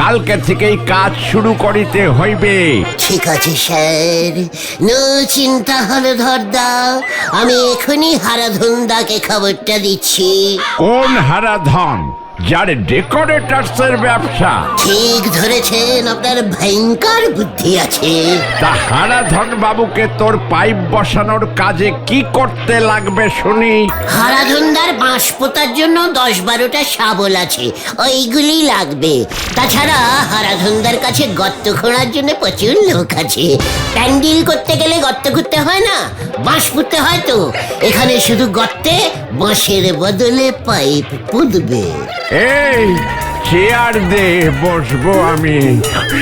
কালকে থেকেই কাজ শুরু করিতে হইবে। ঠিক আছে স্যার, নো চিন্তা হলধরদা, আমি এখনই হারাধনদাকে খবরটা দিচ্ছি। কোন হারাধন? যার ডেকোরেটরসের ব্যবসা? ঠিক ধরেছেন, আপনার ভয়ঙ্কর বুদ্ধি আছে। তা হারাধন বাবুকে তোর পাইপ বসানোর কাজে কি করতে লাগবে শুনি? হারাধনদার বাঁশ পোতার জন্য 10-12টা শাবল আছে, ওইগুলি লাগবে। তাছাড়া হারাধনদার কাছে গর্ত খোঁড়ার জন্য প্রচুর লোক আছে। প্যান্ডেল করতে গেলে গর্ত খুঁড়তে হয় না, বাঁশ পুঁততে হয়। তো এখানে শুধু গর্তে বাঁশের বদলে পাইপ পুঁতবে। এই চেয়ার দে, বসবো আমি।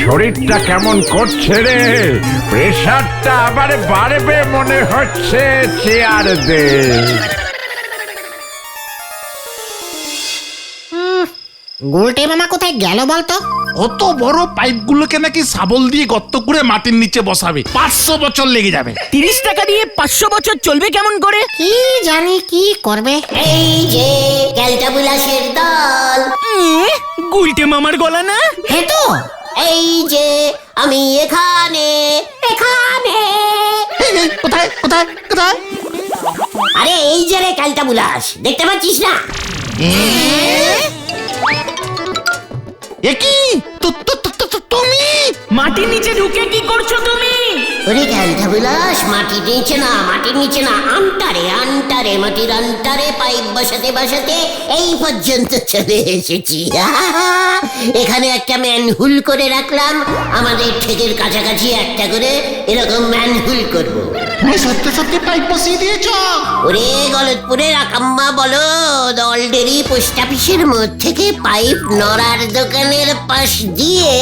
শরীরটা কেমন করছে রে, প্রেশারটা আবার বাড়বে মনে হচ্ছে। চেয়ার দে। গুলটে মামা কোথায় গেল বলতো? অত বড় পাইপগুলোকে নাকি শাবল দিয়ে গর্ত করে মাটির নিচে বসাবে, 500 বছর লেগে যাবে। 30 টাকা দিয়ে 500 বছর চলবে কেমন করে? কি জানি কি করবে। এই যে ক্যালটাবুলাসের দল, গুলটে মামার গলা না? হে তো এই যে আমি এখানে এখানে। এই, কোথায়? আরে এই যে রে ক্যালটাবুলাস, দেখতে পাচ্ছিস না? এ কি তুমি? মাটির নিচে ঢুকে কি করছো তুমি? ওরে ক্যালটাবুলাস, মাটির নিচে না, আন্টারে মাটির আন্টারে পাইপ বসাতে এই পর্যন্ত চলে এসেছি। এখানে একটা ম্যানহুল করে রাখলাম, আমাদের ঠেকের কাছাকাছি একটা করে এরকম ম্যানহুল করব। তুমি সত্যি পাইপ বসিয়ে দিয়েছ? ওরে গলতপুরের আকাম্মা বলো, অলরেডি পোস্ট অফিসের মধ্যে থেকে পাইপ নড়ার দোকানের পাশ দিয়ে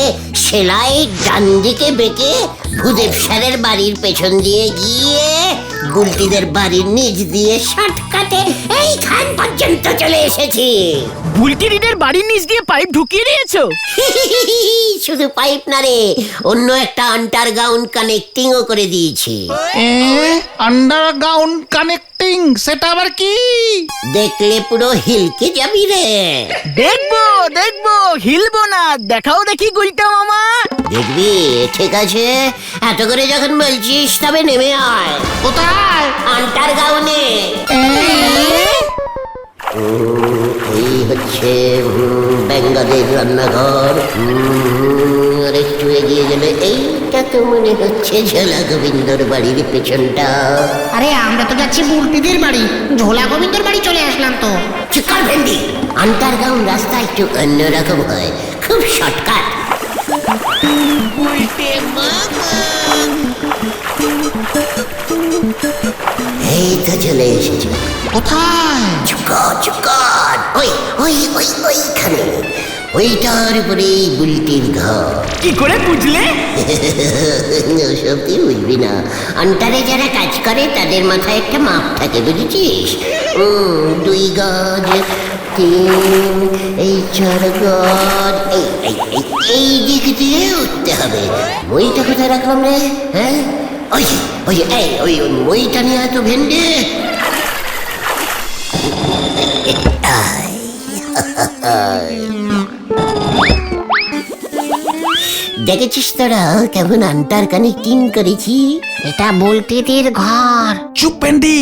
সেলাই ডান দিকে বেঁকে ভূদেব স্যারের বাড়ির পেছন দিয়ে গিয়ে গুলটিদের বাড়ির নিচ দিয়ে শর্টকাটে এইখান পর্যন্ত চলে এসেছি। বুলটিরিদের বাড়ির নিচ দিয়ে পাইপ ঢুকিয়ে দিয়েছো? শুধু পাইপ না রে, অন্য একটা আন্ডারগ্রাউন্ড কানেক্টিংও করে দিয়েছি। আন্ডারগ্রাউন্ড কানেক্টিং, সেটা আবার কি? দেখলে পুরো হিলকে যাবি রে। দেখবো, হিলবো না। দেখাও দেখি গুলটা মামা। দেখবি? ঠিক আছে, এত করে যখন বলছিস তবে নেমে আয়। কোথায়? আন্ডারগ্রাউন্ডে। এই হচ্ছে বেঙ্গলের রান্নাঘর। আর একটু এগিয়ে গেলে এইটা তো মনে হচ্ছে ঝোলা গোবিন্দর বাড়ির পেছনটা। আরে আমরা তো যাচ্ছি বুলটিদের বাড়ি, ঝোলা গোবিন্দর বাড়ি চলে আসলাম তো। চিকার ভেন্ডি, আন্ডারগ্রাউন্ড রাস্তা একটু অন্যরকম হয়, খুব শর্টকাট। এই তো চলে এসেছে। কোথায়? চুকার ওইখানে, ওইটার উপরে বুলটির ঘর। কি করে বুঝলে? ওসব তুই বুঝবি না, আন্টারে যারা কাজ করে তাদের মাথায় একটা মাপ থাকে, বুঝেছিস? 2 গজ, 3, এই 4 গজ, এই দিক দিয়ে উঠতে হবে। বইটা কোথায় রাখলাম রে? হ্যাঁ, ওই বইটা নিয়ে এত ভেন্ডে। দেখেছিস তোরা কেমন আন্টার কানেক্টিং করেছি? এটা বুলটিদের ঘর। চুপ ভেন্ডি।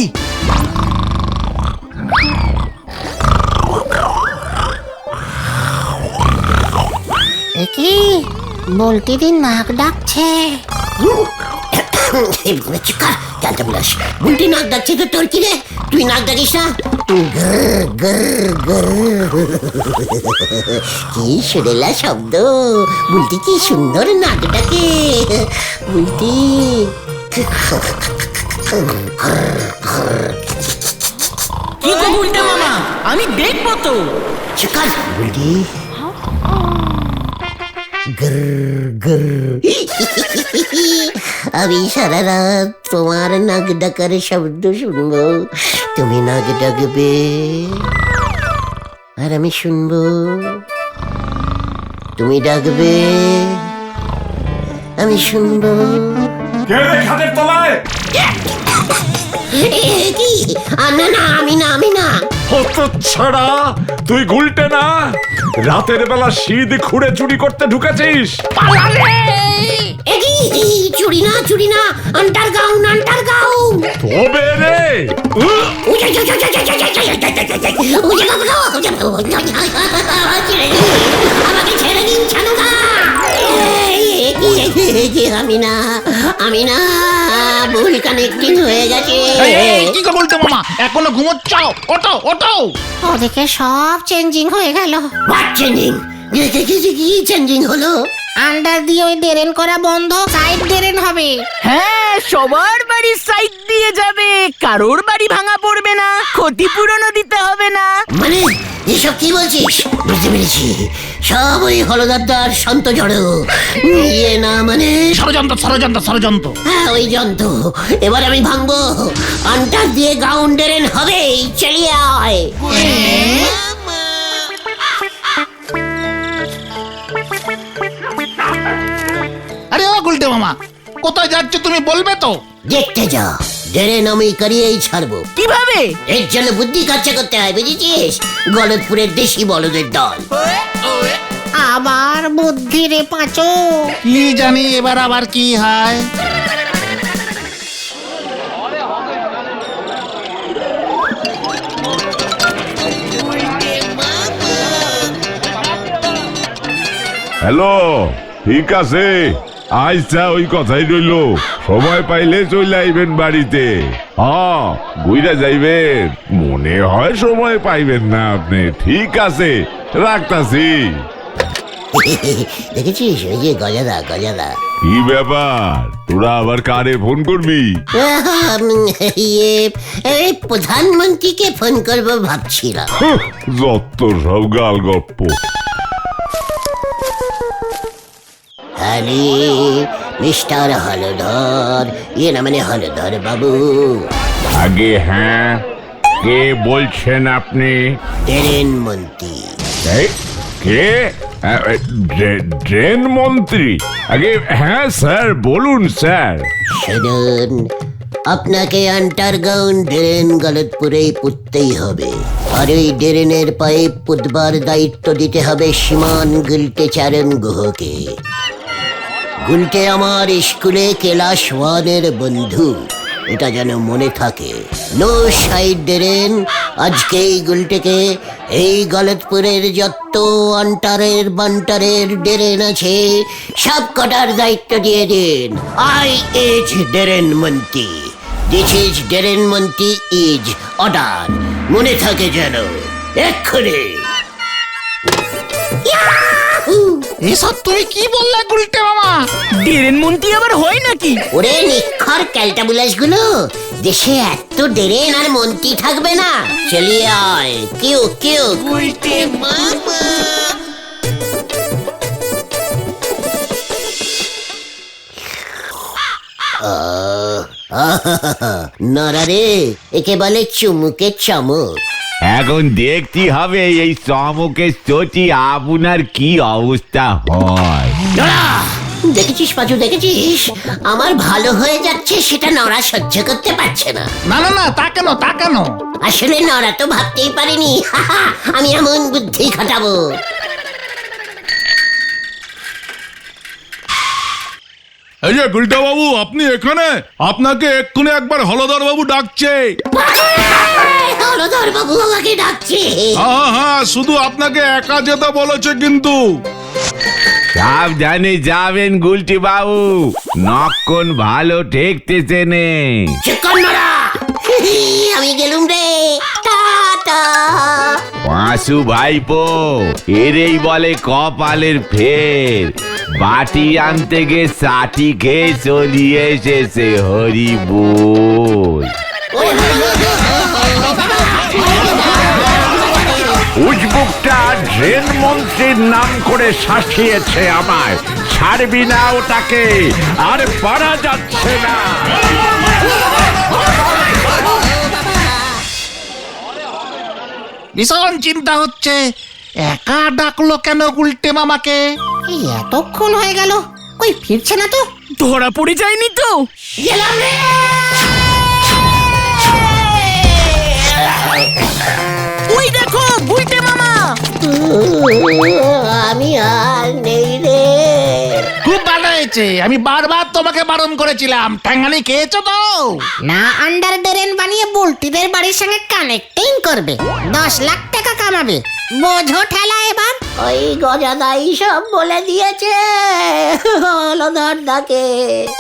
কি বুলটিদের নাক ডাকছে? বুলটি নাক ডাকছে তো, তোর কি রে? তুই নাক ডাকিস না? কি সুরেলা শব্দ! বুলটি কি সুন্দর নাক ডাকে। বুলটি কি গো গুলটা মামা, আমি দেখবো তো। চুকাল বুলটি আমি সারা রাত তোমার নাক ডাকার শব্দ শুনবো, তুমি নাক ডাকবে আর আমি শুনবো, তুমি ডাকবে আমি শুনবো। খাটের তলায় কি? না না, আমি না, আমি না। হত ছাড়া, তুই গুলটে না? রাতের বেলা শীত খুঁড়ে চুরি করতে ঢুকেছিস? চুরি না, চুরি না, আন্ডারগ্রাউন্ড, আন্ডারগ্রাউন্ড। তবে রে আমাকে ছেড়ে দিন, ছানুদা। আমি না, আমি না, ভুল কানেক্টিং হয়ে গেছে। কি গো বলতে মামা, এখনো ঘুমোচ্ছ? ওঠো ওঠো। ওদিকে সব চেঞ্জিং হয়ে গেল। What changing? কি চেঞ্জিং হলো? আন্ডার দিয়ে ওই ড্রেন করা বন্ধ, সাইড ড্রেন হবে। হ্যাঁ, সবার বাড়ির সাইড দিয়ে যাবে, কারোর বাড়ি ভাঙা পড়বে না, ক্ষতিপূরণও দিতে হবে না। মানে এসব কি বলছিস? বুঝতে পেরেছি, সব ওই হলদার সন্ত জড়ো ইয়ে না, মানে ষড়যন্ত্র, ষড়যন্ত্র, ষড়যন্ত্র। হ্যাঁ ওই যন্ত্র। এবার আমি ভাঙবো, আন্টার দিয়ে গ্রাউন্ড ড্রেন হবে, চালিয়ে আয়। আরে ও গুলটে মামা, কোথায় যাচ্ছ তুমি বলবে তো? দেখতে যা, ড্রেন আমি করিয়েই ছাড়বো। কিভাবে? এর জন্য বুদ্ধি খরচা করতে হয়, বুঝেছিস? গলতপুরের দেশি বলদের দল। আবার বুদ্ধি রে পাঁচু। কি জানি এবার আবার কি হয়। হ্যালো, ঠিক আছে, আচ্ছা ওই কথাই রইলো। সময় পাইলে চলে আইবেন বাড়িতে। হ্যাঁ, ঘুরে যাইবেন। মনে হয় সময় পাইবেন না আপনি। ঠিক আছে, রাখতাছি। দেখেছিস ওই যে গজাদা, গজাদা। কি ব্যাপার, তোরা আবার কারে ফোন করবি? ইয়ে, এই প্রধানমন্ত্রীকে ফোন করবো ভাবছিলাম। যত সব গাল গপ্প। আরে মিস্টার হলধর, ইয়ে না মানে হলধর বাবু। আগে হ্যাঁ, কে বলছেন আপনি? ড্রেন মন্ত্রী। এই, কে? ড্রেন মন্ত্রী? আগে হ্যাঁ স্যার, বলুন স্যার। শুনুন, আপনাকে আন্ডারগ্রাউন্ড ড্রেন গলতপুরেই পুঁততেই হবে। আর ওই ড্রেনের পাইপ পুতবার দায়িত্ব দিতে হবে শ্রীমান গুলটে চারণ গুহকে। গুলটে আমার স্কুলে ক্লাস 1-এর বন্ধু, এটা যেন মনে থাকে। No side drain. আজকেই গুলটেকে এই গলতপুরের যত আন্টারের বান্টারের ড্রেন আছে সব কটার দায়িত্ব দিয়ে দিন। আই ইজ ড্রেন মন্ত্রী, দিস ইজ ড্রেন মন্ত্রী ইজ অর্ডার। মনে থাকে যেন, এক্ষুনি। এসব তুমি কি বললে গুলটে মামা? ড্রেন মন্ত্রী আবার হয় নাকি? ওরে নিক্ষর ক্যালটাবুলাস গুলো, দেশে এত ড্রেন আর মন্ত্রী থাকবে না। চলিয়ে আয়, কেউ কেউ। নরারে, একে বলে চুমুকে চমক। এখন দেখতে হবে এই চমকের চটি আপনার কি অবস্থা হয়। নরা, দেখেছিস পাঁচু, দেখেছিস আমার ভালো হয়ে যাচ্ছে, সেটা নরা সহ্য করতে পারছে না। না না না, তা কেন, তা কেন? আসলে নরা তো ভাবতেই পারেনি আমি এমন বুদ্ধি খাটাবো। এই যে গুলটা বাবু, আপনি এখানে? আপনাকে এক্ষুনি একবার হলধর বাবু ডাকছে। হলধর বাবু আমাকে ডাকছে? হ্যাঁ হ্যাঁ, শুধু আপনাকে একা যেতে বলেছে কিন্তু। সাবধানে যাবেন গুলটি বাবু, নক্ষণ ভালো ঠেকতেছে নে। চিকন নরা, আমি গেলুম রে, টাটা। পাঁচু ভাইপো, এরেই বলে কপালের ফের। বাটি আনতে গে সাটি খেয়ে চলিয়ে এসেছে, হরি বল। উজবুকটা রেল মন্ত্রীর নাম করে শাসিয়েছে আমায়, ছাড়বি না ওটাকে, আর পারা যাচ্ছে না। ভীষণ চিন্তা হচ্ছে, একা ডাকলো কেন গুলটে মামাকে? এই এতক্ষণ হয়ে গেল, কই ফিরছে না তো। ধরা পড়ে যায়নি তো? গেলাম রে। ওই দেখো গুলটে মামা। আমি আর নেই রে। খুব ভালো হয়েছে, আমি বারবার তোমাকে বারণ করেছিলাম। ঠ্যাঙ্গানি খেয়েছো তো? না, আন্ডার ড্রেন বানিয়ে বুলটিদের বাড়ির সঙ্গে কানেক্টিং করবে, 10 লাখ টাকা কামাবে। বোঝো ঠেলা এবার। ওই গজাদাই সব বলে দিয়েছে হলধর দাকে।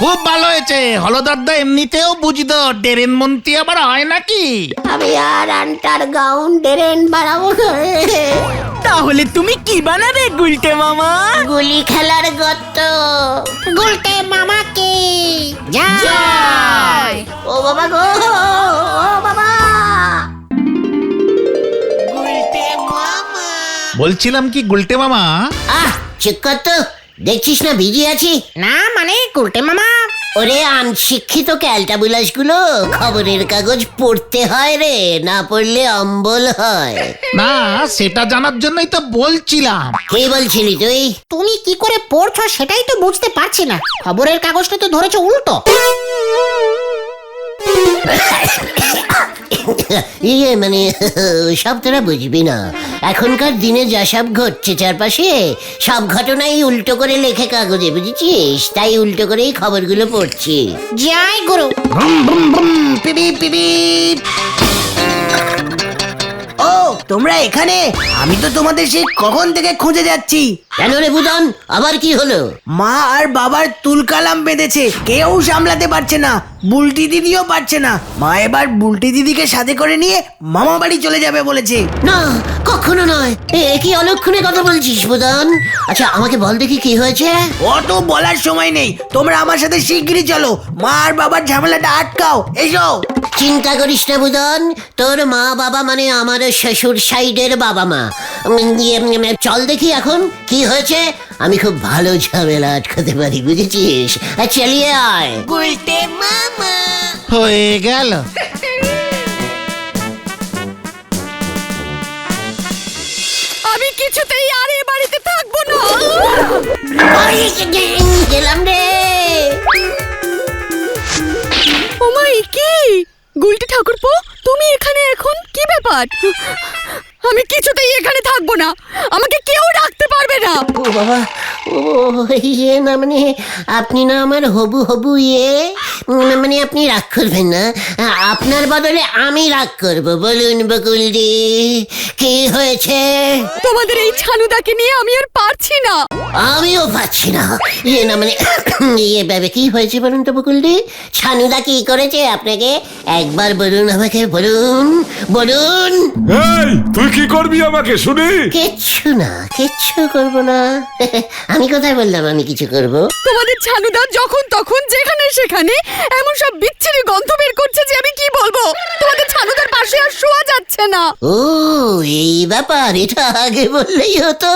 খুব ভালো হয়েছে, হলদরদা এমনিতেও বুঝতো, ডেরেন মন্ত্রী আবার হয় নাকি? আমি আর আন্ডারগ্রাউন্ড ড্রেন বানাবো না। তাহলে তুমি কি বানাবে গুলটে মামা? গুলি খেলার গর্ত। গুলটে মামাকে জয়। ও বাবা গো, ও বাবা। বলছিলাম কি গুলটে মামা, চুপ কর তো, দেখছিস না বিজি আছি। না মানে গুলটে মামা। ওরে আনশিক্ষিত ক্যালটাবুলাস গুলো, খবরের কাগজ পড়তে হয় রে, না পড়লে অম্বল হয়। না সেটা জানার জন্যই তো বলছিলাম। কে বলছিলি তুই? তুমি কি করে পড়ছো সেটাই তো বুঝতে পারছি না, খবরের কাগজটা তো ধরেছো উল্টো। ইয়ে মানে সব তোরা বুঝবি না, এখনকার দিনে যা সব ঘটছে চারপাশে, সব ঘটনাই উল্টো করে লেখে কাগজে, বুঝেছিস? তাই উল্টো করেই খবরগুলো পড়ছি। জয় গুরু। PB PB. ও তোমরা এখানে? আমি তো তোমাদের সেই কখন থেকে খুঁজে যাচ্ছি। কেন রে বুদন, আবার কি হলো? মা আর বাবার তুলকালাম বেঁধেছে, কেউ সামলাতে পারছে না, বুলটি দিদিও পারছে না। মা এবার বুলটি দিদিকে সাথে করে নিয়ে মামা বাড়ি চলে যাবে বলেছে। না, কখনো নয়। কি অলক্ষণে কথা বলছিস বুদন? আচ্ছা আমাকে বল দেখি কি হয়েছে। অত বলার সময় নেই, তোমরা আমার সাথে শিগগিরই চলো, মা আর বাবার ঝামেলাটা আটকাও। এসো। চিন্তা করিস না বুদন, তোর মা বাবা মানে আমার শ্বশুর সাইডের বাবা মা। চল দেখি এখন কি হয়েছে, আমি খুব ভালো ঝামেলা আটকাতে পারি, বুঝেছিস? চালিয়ে আয়। গুলটে মামা। হয়ে গেল। আমি কিছুতেই আর এ বাড়িতে থাকবো না। গেলাম রে। ওমা, এ কি? গুলটি ঠাকুরপো, তুমি এখানে এখন? কি ব্যাপার? আমি কিছুতেই এখানে থাকবো না, আমাকে কেউ রাখতে পারবে না। ও বাবা, ও ইয়ে না মানে আপনি না আমার হবু হবু ইয়ে, মানে আপনি রাগ করবেন না, আপনার বদলে আমি রাগ করব। বলুন বকুলদি, কি হয়েছে? তোমাদের এই ছানুদাকে নিয়ে আমি আর পারছি না। আমিও পাচ্ছি না। ইয়ে না মানে ইয়ে ভাবে কি হয়েছে বলুন তো বকুলদি? ছানুদা কি করেছে আপনাকে? একবার বলুন আমাকে, বলুন বলুন। এই তুই কি করবি আমাকে শুনি? কিচ্ছু না, কিচ্ছু করব না। আমি কোথায় বললাম আমি কিছু করব? তোমাদের ছানুদা যখন তখন যেখানে সেখানে এমন সব বিচ্ছিরি গন্ধ বের করছে যে আমি কি বলবো। তোমাদের ছানুদার পাশে আর শোয়া যাচ্ছে না। ও এই ব্যাপার, এটা আগে বললেই হতো।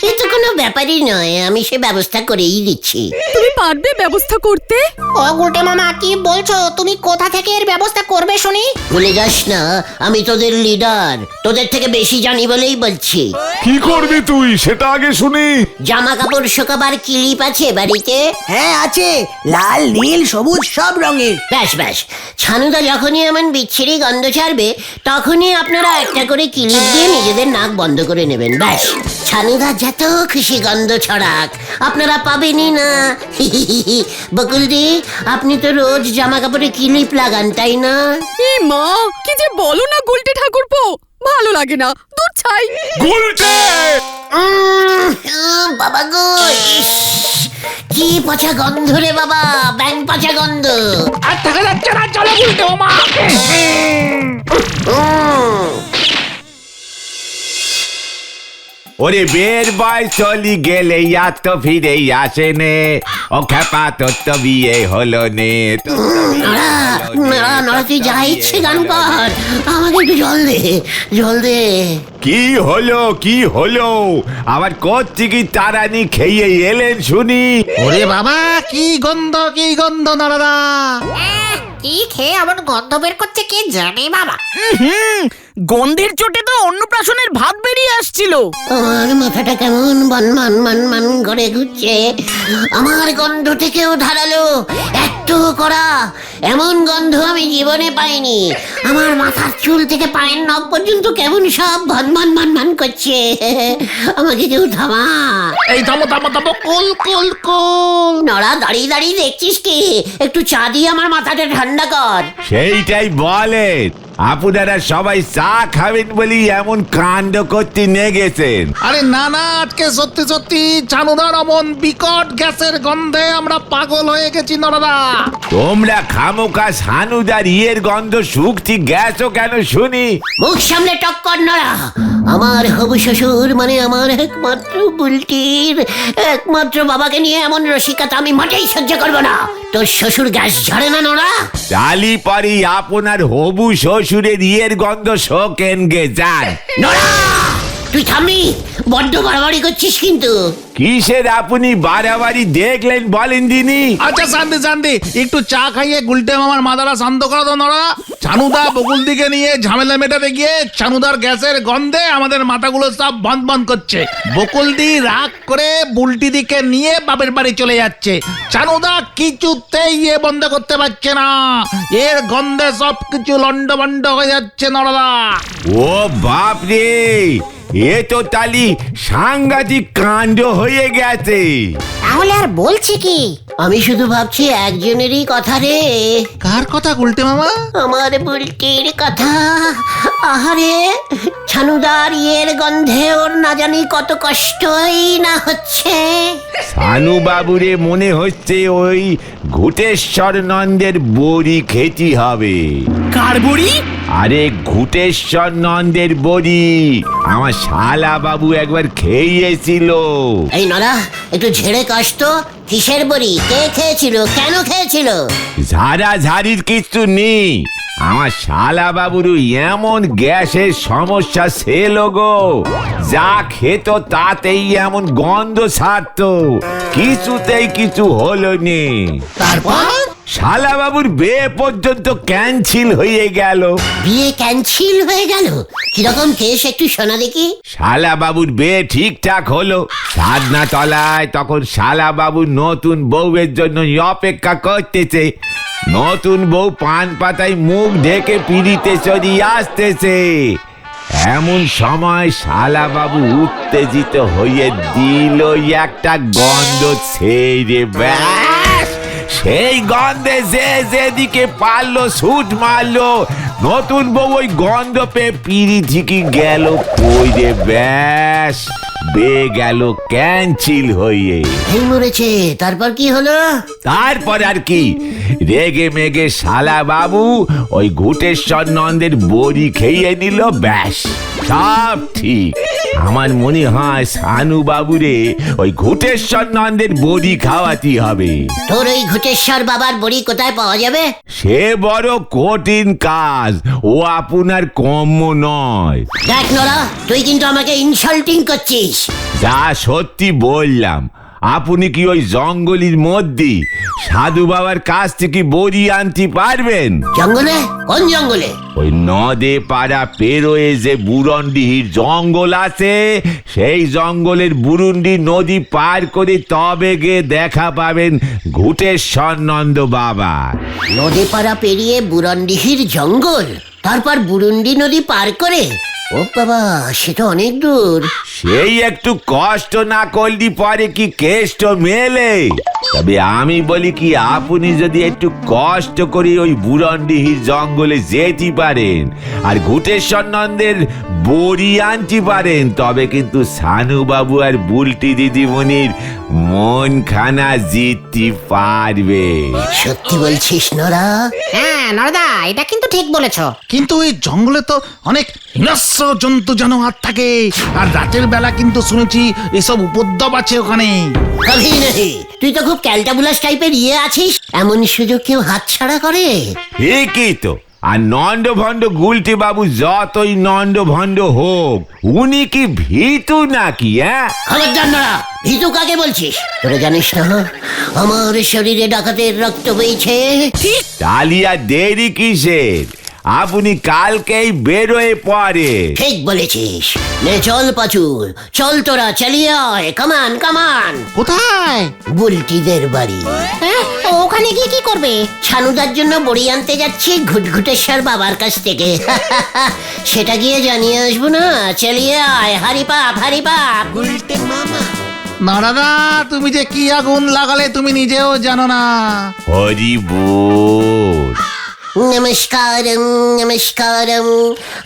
এ তো কোনো ব্যাপারই নয়, আমি সে ব্যবস্থা করেই দিচ্ছি। তুমি পারবে ব্যবস্থা করতে? ও গুলটে মামা, কি বলছো? তুমি কোথা থেকে এর ব্যবস্থা করবে শুনি? ভুলে যাস না, আমি তোদের লিডার, তোদের থেকে বেশি জানি বলেই বলছি। কি করবি তুই সেটা আগে শুনি। জামা কাপড় শোকাবার ক্লিপ আছে বাড়িতে? হ্যাঁ আছে, লাল নীল সবুজ সব রঙের। ব্যাস ব্যাস, ছানুদা যখনই এমন বিচ্ছিরি গন্ধ ছাড়বে তখনই আপনারা একটা করে ক্লিপ দিয়ে নিজেদের নাক বন্ধ করে নেবেন। ব্যাস, ছানুদা যত খুশি গন্ধ ছড়াক, আপনারা পাবেনই না। বকুলদি, আপনি তো রোজ জামা কাপড়ে ক্লিপ লাগান তাই না? এ মা, কি যে বলো না গুলটে ঠাকুরপো, ভালো লাগে না, দূর ছাই। গুলটে! বাবা গো, ইস, কি পচা গন্ধ রে বাবা, ব্যাং পচা গন্ধ। আর থাকা যাচ্ছে না, চলো গুলটে মামা। ওরে বের বয়স চলি গেলে আর তো ফিরেই আসে নে, ও খেপা তোর তো বিয়ে হলো নে, তোর তো বিয়ে নড়া হলো নে, নড়া নড়া, তুই যা ইচ্ছে গান কর, আমাকে একটু জল দে, জল দে। কি হলো কি হলো, আবার কোত্থেকে তারানি খেয়ে এলেন শুনি? ওরে বাবা, কি গন্ধ নরদা। কি খেয়ে আমার গন্ধ বের করছে কে জানে বাবা। গন্ধের চোটে তো অন্নপ্রাশনের ভাত বেরিয়ে আসছিল। আমার মাথাটা কেমন মান মান মান মান করে ঘুরছে, আমার গন্ধ থেকেও ধারালো, এত করা, এমন গন্ধ আমি জীবনে পাইনি। আমার মাথার চুল থেকে পায়ের নখ পর্যন্ত কেমন সব ভান মান মান মান করছে। আমাকে কেউ থামা। এই থামো, কুল কুল কুল। নড়া, দাঁড়িয়ে দাঁড়িয়ে দেখছিস কি? একটু চা দিয়ে আমার মাথাটা ঠান্ডা কর। সেইটাই বলেন, আপনারা সবাই চা খাবেন বলি এমন কাণ্ড করতে নেগেছেন। আরে না না, আজকে সত্যি সত্যি চানুদার অমন বিকট গ্যাসের গন্ধে আমরা পাগল হয়ে গেছি নরদা। তোমরা খামোকা সানুদার ইয়ের গন্ধ শুকতি গেছো কেন শুনি? মুখ সামনে টক্কর নড়া। আমার হবু শ্বশুর মানে আমার একমাত্র বুলটির একমাত্র বাবাকে নিয়ে এমন রসিকতা আমি মোটেই সহ্য করবো না। তোর শ্বশুর গ্যাস ঝরে না নড়া? চালি পারি আপনার হবু শ্বশুরের ইয়ের গন্ধ শোকেন গে যান। নড়া, তুই থামবি? বড্ড বাড়াবাড়ি করছিস কিন্তু। কিসের আপনি বাড়াবাড়ি দেখলেন বলেন দিনি? আচ্ছা শান্তি, একটু চা খাইয়ে গুলটে মামার মাদারা শান্ত করো তো নরা। চানুদা বকুল দিকে নিয়ে ঝামেলা মেটাতে গিয়ে চানুদার গ্যাসের গন্ধে আমাদের মাথাগুলো সব বন্ধ বন্ধ করছে। বকুলদি রাগ করে বুলটি দিকে নিয়ে বাপের বাড়ি চলে যাচ্ছে। চানুদা কিছুতেই ইয়ে বন্ধ করতে পারছে না, এর গন্ধে সব কিছু লন্ডভন্ড হয়ে যাচ্ছে নরদা। ও বাপ রে, এ তো তালি সাংঘাতিক কাণ্ড হয়ে গেছে। তাহলে আর বলছি কি? আমি শুধু ভাবছি একজনেরই কথা রে। কার কথা গুলটে মামা? আমার বুলটির কথা। আহারে, ছানুদার ইয়ের গন্ধে ওর না জানি কত কষ্টই না হচ্ছে। সানু বাবুরে মনে হচ্ছে ওই ঘুটেশ্বর নন্দের বড়ি খেতে হবে। কার বুড়ি? আরে ঘুটেশ্বর নন্দের বড়ি আমার শালা বাবু একবার খেয়েছিল। এই নরা, একটু ঝেড়ে কাশ তো। কিসের বড়ি? কে খেয়েছিল? কেন খেয়েছিল? ঝাড়াঝাড়ির কিছু নেই, আমার শালা বাবুরও এমন গ্যাসের সমস্যা ছিল গো, যা খেত তাতেই এমন গন্ধ ছাড়তো, কিছুতেই কিছু হলো নে। তারপর? শালা বাবুর বিয়ে পর্যন্ত ক্যান্সেল হয়ে গেল। বিয়ে ক্যান্সেল হয়ে গেল? কিরকম কেস একটু শোনা দেখি। শালা বাবুর বিয়ে ঠিকঠাক হলো, সাধনা তলায় তখন শালা বাবু নতুন বউয়ের জন্য অপেক্ষা করতেছে। নতুন বউ পান পাতায় মুখ ঢেকে পিড়িতে চড়িয়ে আসতেছে। এমন সময় শালা বাবু উত্তেজিত হয়ে দিল একটা গন্ধ ছেড়ে, ব্যাস সেই গন্ধে যে যেদিকে পারলো ছুট মারলো। নতুন বউ ওই গন্ধ পেয়ে পিড়ি থেকে গেল কইরে, ব্যাস বে গেল ক্যান্সেল হয়ে। এই মরেছে, তারপর কি হলো? তারপর আর কি, রেগে মেগে শালা বাবু ওই ঘুটেশ্বর নন্দের বড়ি খেয়ে নিল, ব্যাস সব ঠিক। আমার মনে হয় সানু বাবুরে ওই ঘুটেশ্বর নন্দের বড়ি খাওয়াতে হবে। তোর ওই ঘুটেশ্বর বাবার বড়ি কোথায় পাওয়া যাবে? সে বড় কঠিন কাজ, ও আপনার কম্য নয়। দেখ নরা, তুই কিন্তু আমাকে ইনসাল্টিং করছিস। যা সত্যি বললাম। আপনি কি ওই জঙ্গলের মধ্যে সাধু বাবার কাছ থেকে বড়ি আনতে পারবেন? জঙ্গলে? কোন জঙ্গলে? ওই নদে পাড়া পেরোয়ে যে বুরন্ডিহির জঙ্গল আছে, সেই জঙ্গলের বুরুন্ডি নদী পার করে তবে গিয়ে দেখা পাবেন ঘুটেশ্বর নন্দ বাবা। নদী পাড়া পেরিয়ে বুরন্ডিহির জঙ্গল, তারপর বুরুন্ডি নদী পার করে? ও বাবা, সেটা অনেক দূর। সেই একটু কষ্ট না করলি পরে কি কেষ্ট মেলে? তবে আমি বলি কি, আপনি যদি একটু কষ্ট করে ওই বুরন্ডিহির জঙ্গলে যেতে পারেন আর ঘুটেশ্বর নন্দের বড়ি আনতে পারেন, তবে কিন্তু সানু বাবু আর বুলটি দিদিমণির মন খানা জিততে পারবে। সত্যি বলছিস নরা? হ্যাঁ, হ্যাঁ নরদা, এটা কিন্তু ঠিক বলেছো। কিন্তু এই জঙ্গলে তো অনেক হিংস্র জন্তু জানোয়ার থাকে, আর রাতের বেলা কিন্তু শুনেছি এসব উপদ্রব আছে ওখানে। কভি নেই, তুই তো খুব ক্যালটাবুলাস টাইপের আছিস, এমন সুযোগ কেউ হাতছাড়া করে? ঠিকই তো। আর নন্দ ভণ্ড গুলটি বাবু যতই নন্দ ভণ্ড হোক, উনি কি ভীতু নাকি? খবরদার নড়া, ভীতু কাকে বলছিস? তোরা জানিস না আমার শরীরে ডাকাতের রক্ত বইছে? ডালিয়া দেরি কিসের? আপনি কালকেই বেরোয় পড়ে। ঠিক বলেছিস। নে চল পাচু, চল তোরা, চালিয়ে আয়, কামান কামান। কোথায়? বুলটিদের বাড়ি। হ্যাঁ, ওখানে গিয়ে কি করবে? ছানুদার জন্য বড়ি আনতে যাচ্ছি ঘুটঘুটেশ্বর বাবার কাছ থেকে। সেটা গিয়ে জানিয়ে আসবো না? চালিয়ে আয়, হারি পাপ হারি পাপ। নারাদা, তুমি যে কি আগুন লাগালে তুমি নিজেও জানো না। হরি বল। নমস্কারম নমস্কারম।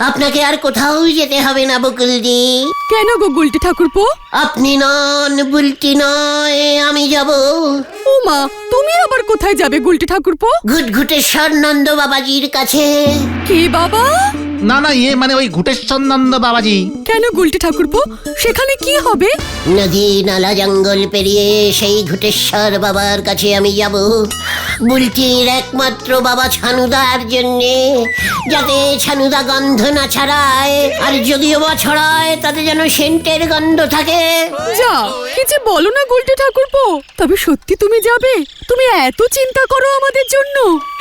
আপনাকে আর কোথাও যেতে হবে না বকুলদি। কেন গো গুলটে ঠাকুরপো? আপনি নন, বুলটি নয়, আমি যাব। ও মা, তুমি আবার কোথায় যাবে গুলটে ঠাকুরপো? ঘুটঘুটেশ্বর নন্দ বাবাজির কাছে। কি বাবা? না না, মানে ওই ঘুটেশ্বর নন্দ বাবাজি। কেন গুলটে ঠাকুরপো, সেখানে কি হবে? নদী নালা জঙ্গল পেরিয়ে সেই ঘুটেশ্বর বাবার কাছে আমি যাব, বুলটির একমাত্র বাবা ছানুদার জন্যে, যাতে ছানুদা গন্ধ না ছড়ায়, আর যদিও বা ছড়ায় তাতে যেন সেন্টের গন্ধ থাকে। যা, কি যে বলো না গুলটে ঠাকুরপো, তবে সত্যি তুমি যাবে? তুমি এত চিন্তা করো আমাদের জন্য?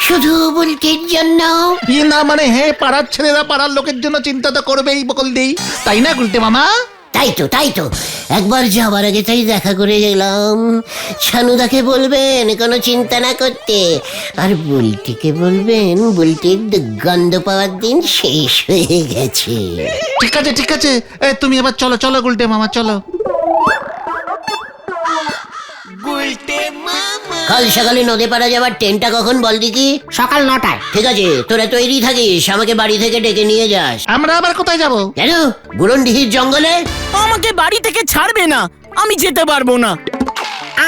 শুধু বুলটির জন্য? না মানে, হ্যাঁ, পাড়ার ছেলেরা পাড়ার লোকের জন্য চিন্তা তো করবেই বকুলদি, তাই না গুলটে মামা? তাই তো একবার যাবার আগে তাই দেখা করে গেলাম। ছানুদাকে বলবেন কোনো চিন্তা না করতে, আর বুলটিকে বলবেন বুলটির দুর্গন্ধ পাওয়ার দিন শেষ হয়ে গেছে। ঠিক আছে ঠিক আছে, তুমি এবার চলো চলো গুলটে মামা, চলো। কাল সকালে নদী পাড়া যাবার ট্রেনটা কখন বল দিকি? সকাল 9টায়। ঠিক আছে, তোরা তৈরি থাকিস, আমাকে বাড়ি থেকে ডেকে নিয়ে যাস। আমরা আবার কোথায় যাব? কেন? বুরনডিহির জঙ্গলে। আমাকে বাড়ি থেকে ছাড়বে না, আমি যেতে পারবো না।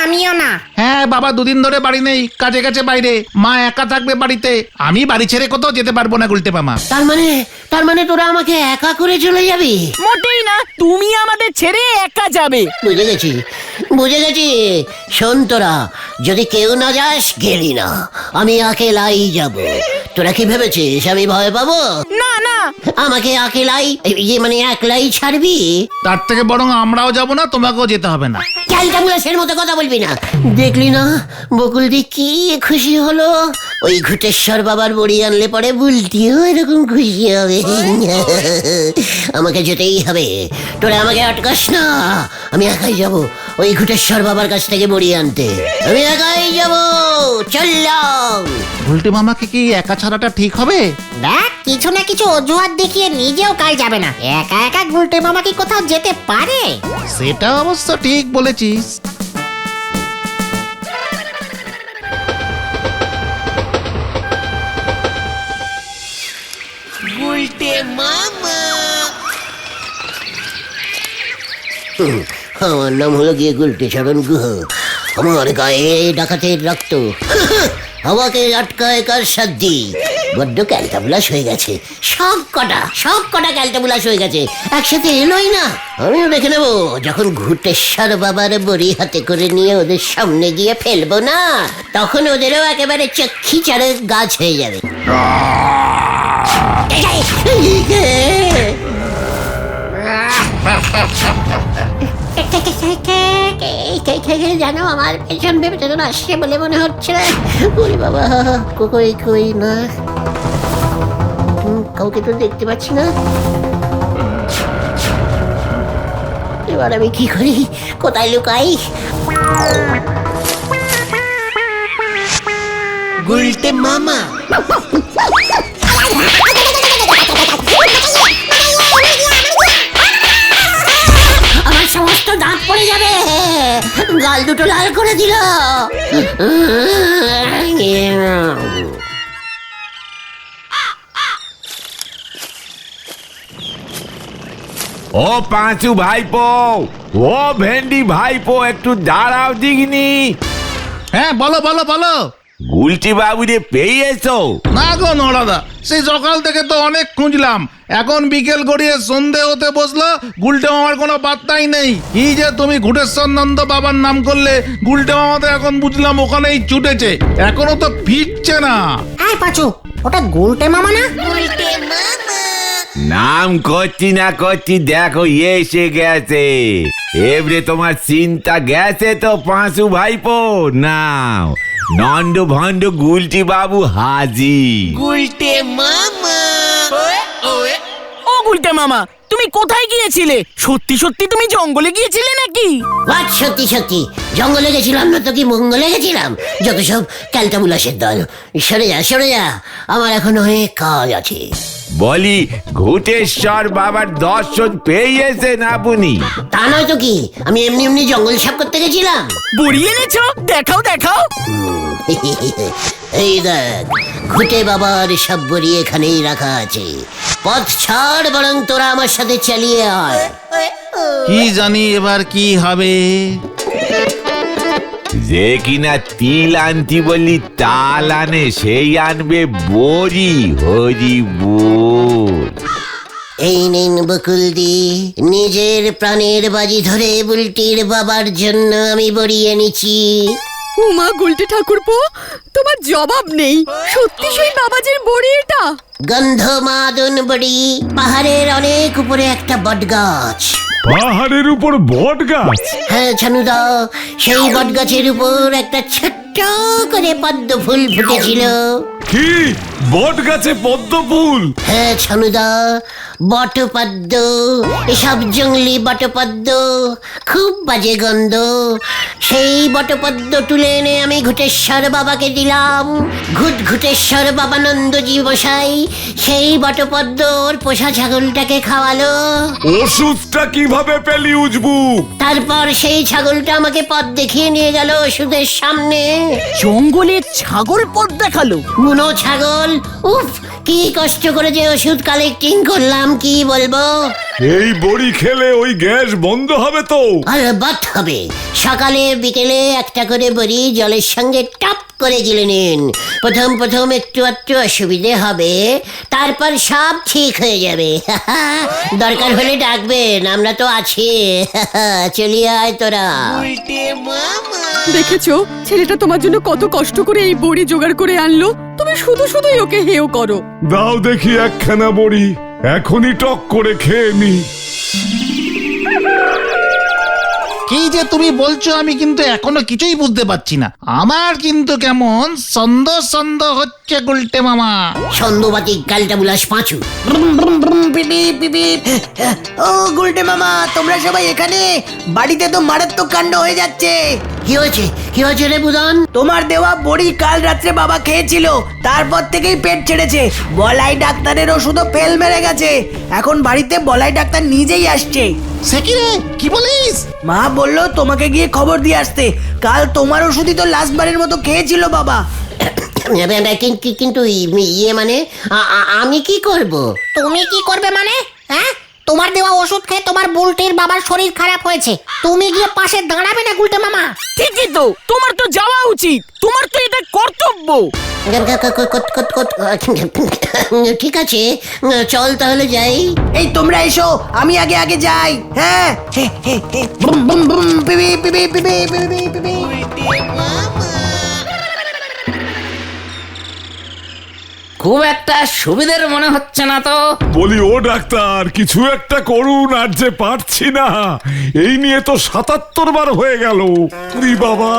আমিও না। হ্যাঁ, বাবা দুদিন ধরে বাড়ি নেই, কাজে গেছে বাইরে, মা একা থাকবে বাড়িতে, আমি বাড়ি ছেড়ে কোথাও যেতে পারবো না গুলটে মামা। তার মানে তোরা আমাকে একা করে চলে যাবি? মোটেই না, তুমি আমাদের ছেড়ে একা যাবে। বুঝে গেছি। শোন তোরা, যদি কেউ না যাস গেলি না, আমি একেলাই যাব। তোরা কি ভেবেছিস আমি ভয় পাবো? না না, আমাকে একলাই ছাড়বি? তার থেকে বরং আমরাও যাব না, তোমাকেও যেতে হবে না। ক্যালটাবুলাসের মতো কথা বলবি না। দেখলি না বকুলদি কি খুশি হলো? ওই ঘুটেশ্বর বাবার বড়ি আনলে পরে বুলটিও এরকম খুশি হবে। আমাকে যেতেই হবে, তোরা আমাকে আটকাস না। আমি একাই যাব ওই ঘুটেশ্বর বাবার কাছ থেকে বড়ি আনতে, আমি একাই যাব। চললাম। গুলটে মামাকে কি একা ছাড়াটা ঠিক হবে? দেখ, কিছু না কিছু অজুহাত দেখিয়ে নিজেও কাল যাবে না। একা একা গুলটে মামা কি কোথাও যেতে পারে? সেটা অবশ্য ঠিক বলেছিস। আমার নাম হলো গিয়ে গুলটে চরণ গুহ। আমার গায়ে ডাকাতের রক্ত। আমাকে আটকায় কার সাধ্যি? বড্ড ক্যালটাবুলাস হয়ে গেছে, সব কটা ক্যালটাবুলাস হয়ে গেছে, একসাথে এলোই না। আমিও দেখে নেবো, যখন ঘুটেশ্বর বাবার বড়ি হাতে করে নিয়ে ওদের সামনে গিয়ে ফেলবো না, তখন ওদেরও একেবারে চক্ষি চারে গাছ হয়ে যাবে। জানো, আমার পেছন পেছন আসছে বলে মনে হচ্ছে। ওরে বাবা, কই না, কাউকে তো দেখতে পাচ্ছি না। এবার আমি কি করি, কোথায় লুকাই? গুলটে মামা। আমার সমস্ত দাঁত পড়ে যাবে, গাল দুটো লাল করে দিল। ও পাঁচু ভাইপো, ও ভেন্ডি ভাইপো, একটু দাঁড়াও দিগনি। হ্যাঁ, বলো বলো বলো। গুলটি বাবুরে পেয়েছো? না গো নড়াদা, সেই সকাল থেকে তো অনেক খুঁজলাম, এখন বিকেল গড়িয়ে সন্ধে হতে বসলো, গুলটে মামার কোনো বার্তাই নেই। কি যে তুমি ঘুটেশ্বর নন্দ বাবার নাম করলে, গুলটে মামা তো এখন বুঝলাম ওখানেই ছুটেছে, এখনো তো ফিরছে না। আয় পাচু, ওটা গুলটে মামা না? নাম করছি না করছি, দেখো এসে গেছে। এবারে তোমার চিন্তা গেছে তো পাঁচু ভাইপো। নাও নন্দ ভন্ড গুলটি বাবু হাজি। ও গুলটে মামা, তুমি কোথায় গিয়েছিলে? সত্যি সত্যি তুমি জঙ্গলে গিয়েছিলে নাকি? বাট সত্যি সত্যি জঙ্গলে গেছিলাম না তো কি মঙ্গলে গেছিলাম? যত সব ক্যালটাবুলাসের দল, সরে যা সরে যা, আমার এখন অনেক কাজ আছে। বলি ঘুটেশ্বর বাবার দর্শন পেয়েছেন আপনি? তা নয় তো কি, আমি এমনি এমনি জঙ্গল সাফ করতে গেছিলাম। বড়ি এনেছো? দেখাও দেখাও। এই দেখ, ঘুটে বাবার সব বড়ি এখানেই রাখা আছে। পথ ছাড়, বরং তোরা আমার সাথে চালিয়ে আয়। কি জানি এবার কি হবে। যে কিনা তিল আনতি বললি তাল আনে, সেই আনবে বড়ি। হরি বল। এই নিন বকুলদি, নিজের প্রাণের বাজি ধরে বুলটির বাবার জন্য আমি বড়ি এনেছি। উমা গুলটে ঠাকুরপো, তোমার জবাব নেই, সত্যি সেই বাবাজির বড়ি এটা? গন্ধমাদন বড়ি। পাহাড়ের অনেক উপরে একটা বট গাছ। পাহাড়ের উপর বট গাছ? হ্যাঁ ছানুদা, সেই বট গাছের উপর একটা ছোট্ট করে পদ্ম ফুল ফুটেছিল। কি বট গাছে পদ্ম ফুল? হ্যাঁ ছানুদা, বটপদ্ম, এসব জঙ্গলি বটপদ্ম, খুব বাজে গন্ধ। সেই বটপদ্ম তুলে এনে আমি ঘুটেশ্বর বাবাকে দিলাম। ঘুটেশ্বর বাবানন্দজি মশাই সেই বটপদ্ম ওর পোষা ছাগলটাকে খাওয়ালো। ওষুধটা কিভাবে পেলি উজবু? তারপর সেই ছাগলটা আমাকে পথ দেখিয়ে নিয়ে গেল ওষুধের সামনে। জঙ্গলে ছাগল পথ দেখালো? বুনো ছাগল, উফ কি কষ্ট করে যে ওষুধ কালেক্টিং করলাম, কি বলবো। এই বড়ি খেলে ওই গ্যাস বন্ধ হবে তো? আলবাত হবে। সকালে বিকেলে একটা করে বড়ি জলের সঙ্গে টপ করে গিলে নিন। প্রথম একটু অসুবিধে হবে, তারপর সব ঠিক হয়ে যাবে। দরকার হলে ডাকবেন, আমরা তো আছি। চলিয়ে আয় তোরা। দেখেছো ছেলেটা তোমার জন্য কত কষ্ট করে এই বড়ি জোগাড় করে আনলো, তুমি শুধু শুধুই ওকে হেও করো। দাও দেখি একখানা বড়ি, এখনই টক করে খেয়ে নি। কি যে তুমি বলছো আমি কিন্তু এখনো কিছুই বুঝতে পারছি না। আমার কিন্তু কেমন সন্দেহ সন্দেহ হচ্ছে গুলটে মামা। সন্ধ্যবাতি ক্যালটাবুলাস পাঁচু। ও গুলটে মামা, তোমরা সবাই এখানে? বাড়িতে তো মারাত্মক কাণ্ড হয়ে যাচ্ছে। কি হয়েছে রে বুদন? তোমার দেওয়া বড়ি কাল রাত্রে বাবা খেয়েছিল, তারপর থেকেই পেট ছেড়েছে। বলাই ডাক্তারের ওষুধও ফেল মেরে গেছে। এখন বাড়িতে বলাই ডাক্তার নিজেই আসছে। সে কি রে, কি বলিস? মা বললো তোমাকে গিয়ে খবর দিয়ে আসতে। কাল তোমার ওষুধই তো লাস্টবারের মতো খেয়েছিল বাবা। কিন্তু ইয়ে মানে আমি কি করব? তুমি কি করবে মানে? হ্যাঁ, তোমার দেওয়া ওষুধ খেয়ে তোমার বুলটির বাবার শরীর খারাপ হয়েছে, তুমি গিয়ে পাশে দাঁড়াবে না গুলটে মামা? ঠিকই তো, তোমার তো যাওয়া উচিত, তোমার তো এটা কর্তব্য। ঠিক আছে, চল তাহলে যাই। এই তোমরা এসো, আমি আগে আগে যাই। হ্যাঁ, বুম বুম বুম, পিপি পিপি পিপি পিপি পিপি। খুব একটা সুবিধের মনে হচ্ছে না তো। বলি ও ডাক্তার, কিছু একটা করুন, আর যে পারছি না। এই নিয়ে তো ৭৭ বার হয়ে গেল। বাবা,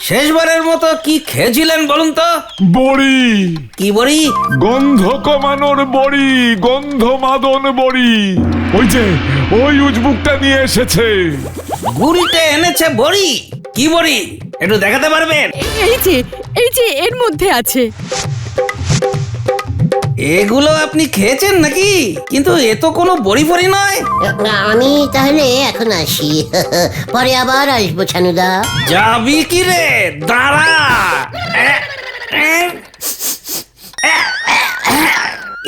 শেষবারের মতো কি খেয়েছিলেন বলুন তো? বড়ি। কি বড়ি? গন্ধ কমানোর বড়ি, গন্ধমাদন বড়ি। ওই উজবুকটা নিয়ে এসেছে। গুলটে এনেছে বড়ি? কি বড়ি একটু দেখাতে পারবেন? এই যে এর মধ্যে আছে। এগুলো আপনি খেয়েছেন নাকি? কিন্তু এ তো কোনো বড়ি ফড়ি নয়। আমি তাহলে এখন আসি, পরে আবার আসবো ছানুদা। যাবি কি রে, দাঁড়া।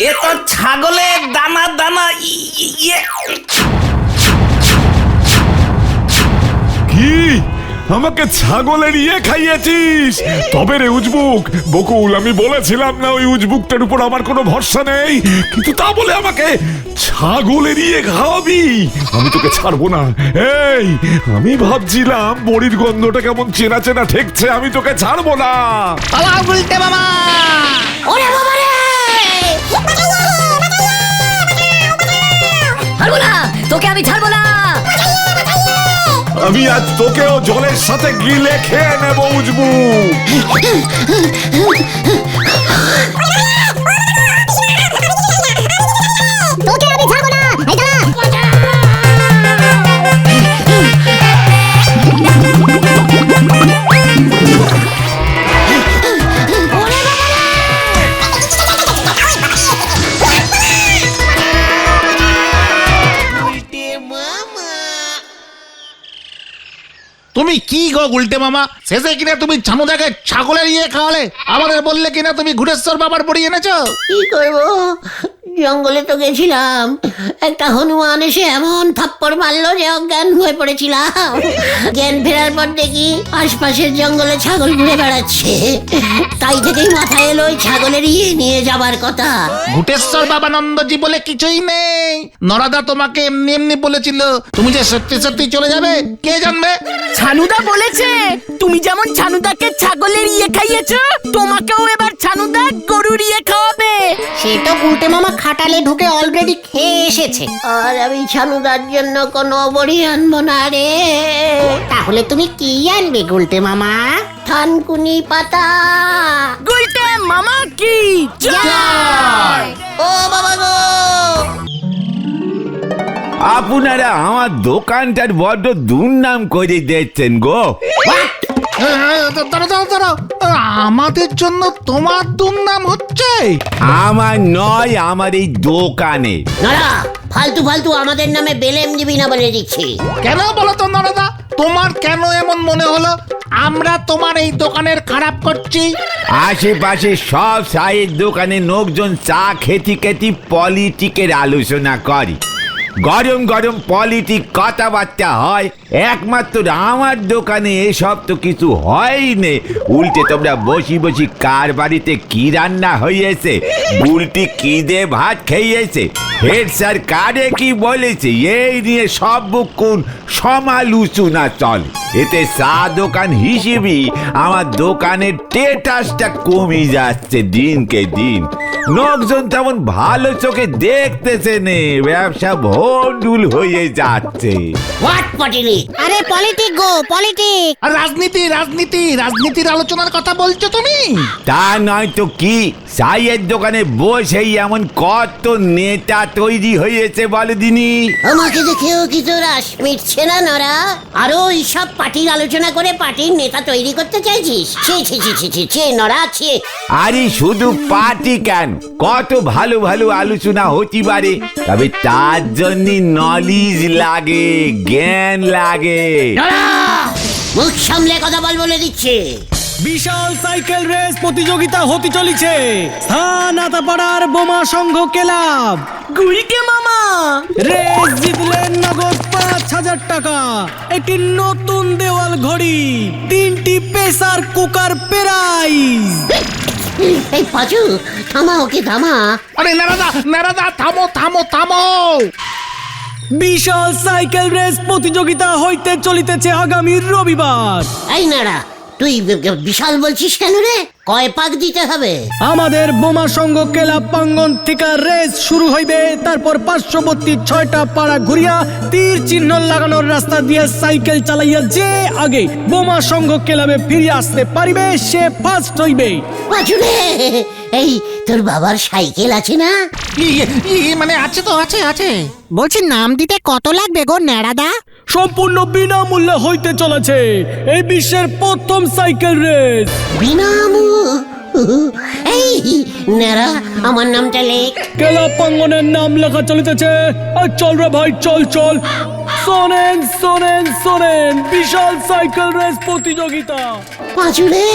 এ তো ছাগলের দানা দানা। কি আমাকে ছাগলের ইয়ে খাইয়েছিস। তবে রে উজবুক, বকুল আমি বলেছিলাম না ওই উজবুকটার উপর আমার কোনো ভরসা নেই, কিন্তু তা বলে আমাকে ছাগলের ইয়ে খাওয়াবি? আমি তোকে ছাড়বো না। এই আমি ভাবছিলাম বড়ির গন্ধটা কেমন চেনা চেনা ঠেকছে, আমি তোকে ছাড়বো না। পালাও গুলটে মামা। ওরে বাবা রে! ছাড়বো না, তোকে আমি ছাড়বো না। আমি আজ তোকেও জলের সাথে গিলে খেয়ে নেব উজবুক। তোকে আমি ছাড়বো না। এই দাঁড়া। তুমি কি গো গুলটে মামা, শেষে কিনা তুমি ছানুদাকে ছাগলের ইয়ে খাওয়ালে, আমাদের বললে কিনা তুমি ঘুরেশ্বর বাবার বড়ি এনেছো। কি করব, জঙ্গলে তো গেছিলাম, একটা হনুমান এসে এমন থাপ্পড় মারলো যে অজ্ঞান হয়ে পড়েছিলাম। জ্ঞান ফেরার পর দেখি আশপাশের জঙ্গলে ছাগল ঘুরে বেড়াচ্ছে, তাই থেকেই মাথায় এলো ওই ছাগলের ইয়ে নিয়ে যাবার কথা। ঘুটেশ্বর বাবা নন্দজি বলে কিছুই নেই, নরাদা তোমাকে এমনি এমনি বলেছিল। তুমি যে সত্যি সত্যি চলে যাবে কে জানবে। ছানুদা বলেছে তুমি যেমন ছানুদাকে ছাগলের ইয়ে খাইয়েছো, তোমাকেও এবার ছানুদা গরুর ইয়ে খাওয়াবে। সে তো গুলটে মামা খাটালে ঢুকে অলরেডি খেয়ে এসেছে। আর আমি ছানুদার জন্য কোনো বড়ি আনবো না রে। তাহলে তুমি কি আনবে গুলটে মামা? থানকুনি পাতা। গুলটে মামা কি জয়! ও বাবা গো! আপনারা আমার দোকানটার বড্ড দুর্নাম করে দিচ্ছেন গো। দাঁড়াও, আমাদের জন্য তোমার দুর্নাম হচ্ছে? আমার নয়, আমার এই দোকানে। নড়া, ফালতু ফালতু আমাদের নামে বেলেম দিবি না বলে দিচ্ছি। কেন বলো তো নরাদা, তোমার কেন এমন মনে হলো আমরা তোমার এই দোকানের খারাপ করছি? আশেপাশে সব চায়ের দোকানে লোকজন চা খেতে খেতে পলিটিকের আলোচনা করে, গরম গরম পলিটিক কথাবার্তা হয়। একমাত্র আমার দোকানে এসব তো কিছু হয়নি। উল্টে তোমরা বসি বসি কার বাড়িতে কি রান্না হয়েছে, উল্টি কি দে ভাত খেয়েছে, হেড স্যার কারে কি বলেছে, এই নিয়ে সব বুকুন সমালোচনা চলে। এতে চা দোকান হিসেবে আমার দোকানের স্ট্যাটাসটা কমে যাচ্ছে দিনকে দিন। লোকজন তেমন ভালো চোখে দেখতেছে নে, ব্যবসা ভন্ডুল হয়ে যাচ্ছে। হোয়াট পটিলি? আরে পলিটিক গো, পলিটিক। আর রাজনীতির আলোচনার কথা বলছো তুমি? তা নয় তো কি, চায়ের দোকানে বসেই এমন কত নেতা তৈরি হয়েছে বলে দিনি। আমাকে দেখেও কি তোর আশ মিটছে না নরা? আরো এইসব পার্টির আলোচনা করে পার্টির নেতা তৈরি করতে চাইছিস? ছি ছি ছি ছি ছি ছি নরা, ছি। আরে শুধু পার্টি কেন, কত ভালো ভালো আলোচনা হতে পারে, তবে তার জন্য নলেজ লাগে, জ্ঞান লাগে। নরা, মুখ সামলে কথা বল বলে দিচ্ছে। বিশাল সাইকেল রেস প্রতিযোগিতা হতে চলেছে স্থান আতাপাড়ার বোমা সংঘ ক্লাব। গুলটে মামা রেস জিতলেন নগদ ৫,০০০ টাকা, একটি নতুন দেওয়াল ঘড়ি, ৩টি প্রেসার কুকার প্রাইজ। এই পাঁচু, থামা ওকে থামা। আরে নারাদা থামো। বিশাল সাইকেল রেস প্রতিযোগিতা হইতে চলিতেছে আগামী রবিবার। এই নারা, তুই বিশাল বলছিস কেন রে? কয় পাক দিতে হবে? আমাদের বোমা সংঘ ক্লাব প্রাঙ্গণ থেকে রেস শুরু হইবে, তারপর পার্শ্ববর্তী 6টা পাড়া ঘুরিয়া তীর চিহ্ন লাগানোর রাস্তা দিয়ে সাইকেল চালাইয়া যে আগে বোমা সংঘ ক্লাবে ফিরে আসতে পারিবে সে ফার্স্ট হইবে। পাঁচু রে, এই তোর বাবার সাইকেল আছে না? মানে আছে তো, আছে। বলছি নাম দিতে কত লাগবে গো নেড়াদা? সম্পূর্ণ বিনামূল্যে হইতে চলেছে এই বিশ্বের প্রথম সাইকেল রেস। এই নেড়া, আমার নামটা লেখ। ক্লাব প্রাঙ্গণের নাম লেখা চলিতেছে। আর চল রে ভাই, চল। শোনেন বিশাল সাইকেল রেস প্রতিযোগিতা। পাঁচু রে,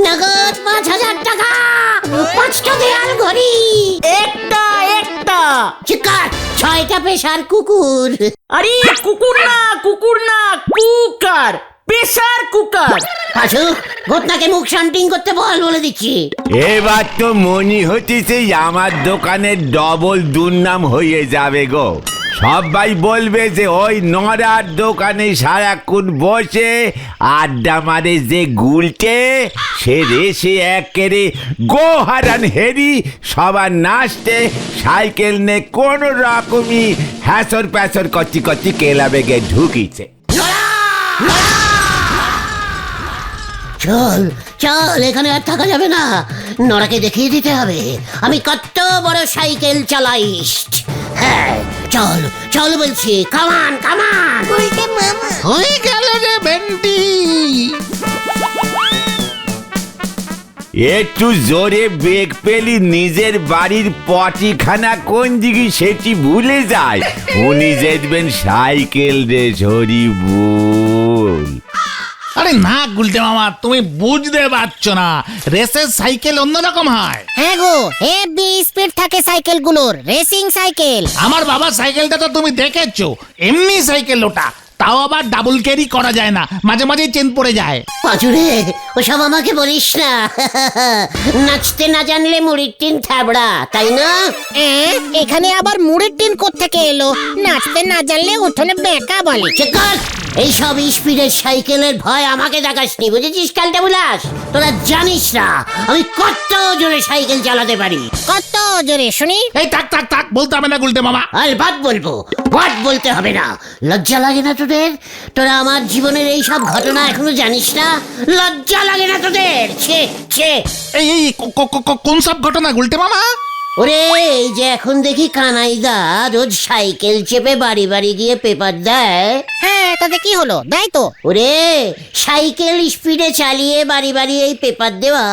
নগদ ৫,০০০ টাকা, ৫টা দেয়াল ঘড়ি, একটা চিকার, 6টা পেশার কুকুর। আরে কুকুর না কুকার, প্রেসার কুকার। পাঁচু ঘটনাকে মুখ শান্তিং করতে বলে দিচ্ছি। এবার তো মনে হচ্ছে আমার দোকানের ডবল দুর্নাম হয়ে যাবে গো। সবাই বলবে যে ওই নড়ার দোকানে সারাক্ষণ বসে আড্ডা মারে যে গুলটে, সে রেসে একেরে গোহারান হেরি সবার নাচতে সাইকেল নে কোন রকমই হ্যাসর প্যাসর কচ্ছি কচ্ছি ক্লাবে গিয়ে ঢুকিছে। চল চল, এখানে আর থাকা যাবে না। নড়াকে দেখিয়ে দিতে হবে আমি কত বড় সাইকেল চালাইস। হ্যাঁ চল চল বলছি, কামান কামান। হয়ে গেল রে ভেন্ডি। একটু জোরে বেগ পেলি নিজের বাড়ির পটিখানা কোন দিকে সেটি ভুলে যায়। উনি যেতেন সাইকেল রে ঝরি বল। আরে না গুলটে মামা, তুমি বুঝতে পারছো না, রেসের সাইকেল অন্যরকম হয়। হ্যাঁ গো, হেভি স্পিড থাকে সাইকেলগুলোর, রেসিং সাইকেল। আমার বাবার সাইকেলটা তো তুমি দেখেছো, এমনি সাইকেল ওটা, তাও আবার ডাবল ক্যারি করা যায় না, মাঝে মাঝে চেন পড়ে যায়। পাঁচুরে ওসব আমাকে বলিস না। নাচতে না জানলে মুড়ির টিন থাবড়া, তাই না? এখানে আবার মুড়ির টিন কোত্থেকে এলো? নাচতে না জানলে উঠোনে বেঁকা বলে। এইসব স্পিডের সাইকেলের ভয় আমাকে দেখাসনি, বুঝেছিস? কালটা বুলাস, তোরা জানিস না আমি কত জোরে সাইকেল চালাতে পারি। কত জোরে শুনি? এই থাক থাক থাক, বলতে হবে না গুলটে মামা। আর বাদ বলবো, বাদ বলতে হবে না। লজ্জা লাগে না তোদের? তোরা আমার জীবনের এই সব ঘটনা এখনো জানিস না? লজ্জা লাগে না তোদের? ছে ছে। এই এই কোন সব ঘটনা গুলটে মামা? ওরে এই যে এখন দেখি কানাইদা রোজ সাইকেল চেপে বাড়ি বাড়ি গিয়ে পেপার দেয়। হ্যাঁ, তাতে কি হলো? দেয় তো। ওরে সাইকেল স্পিডে চালিয়ে বাড়ি বাড়ি এই পেপার দেওয়া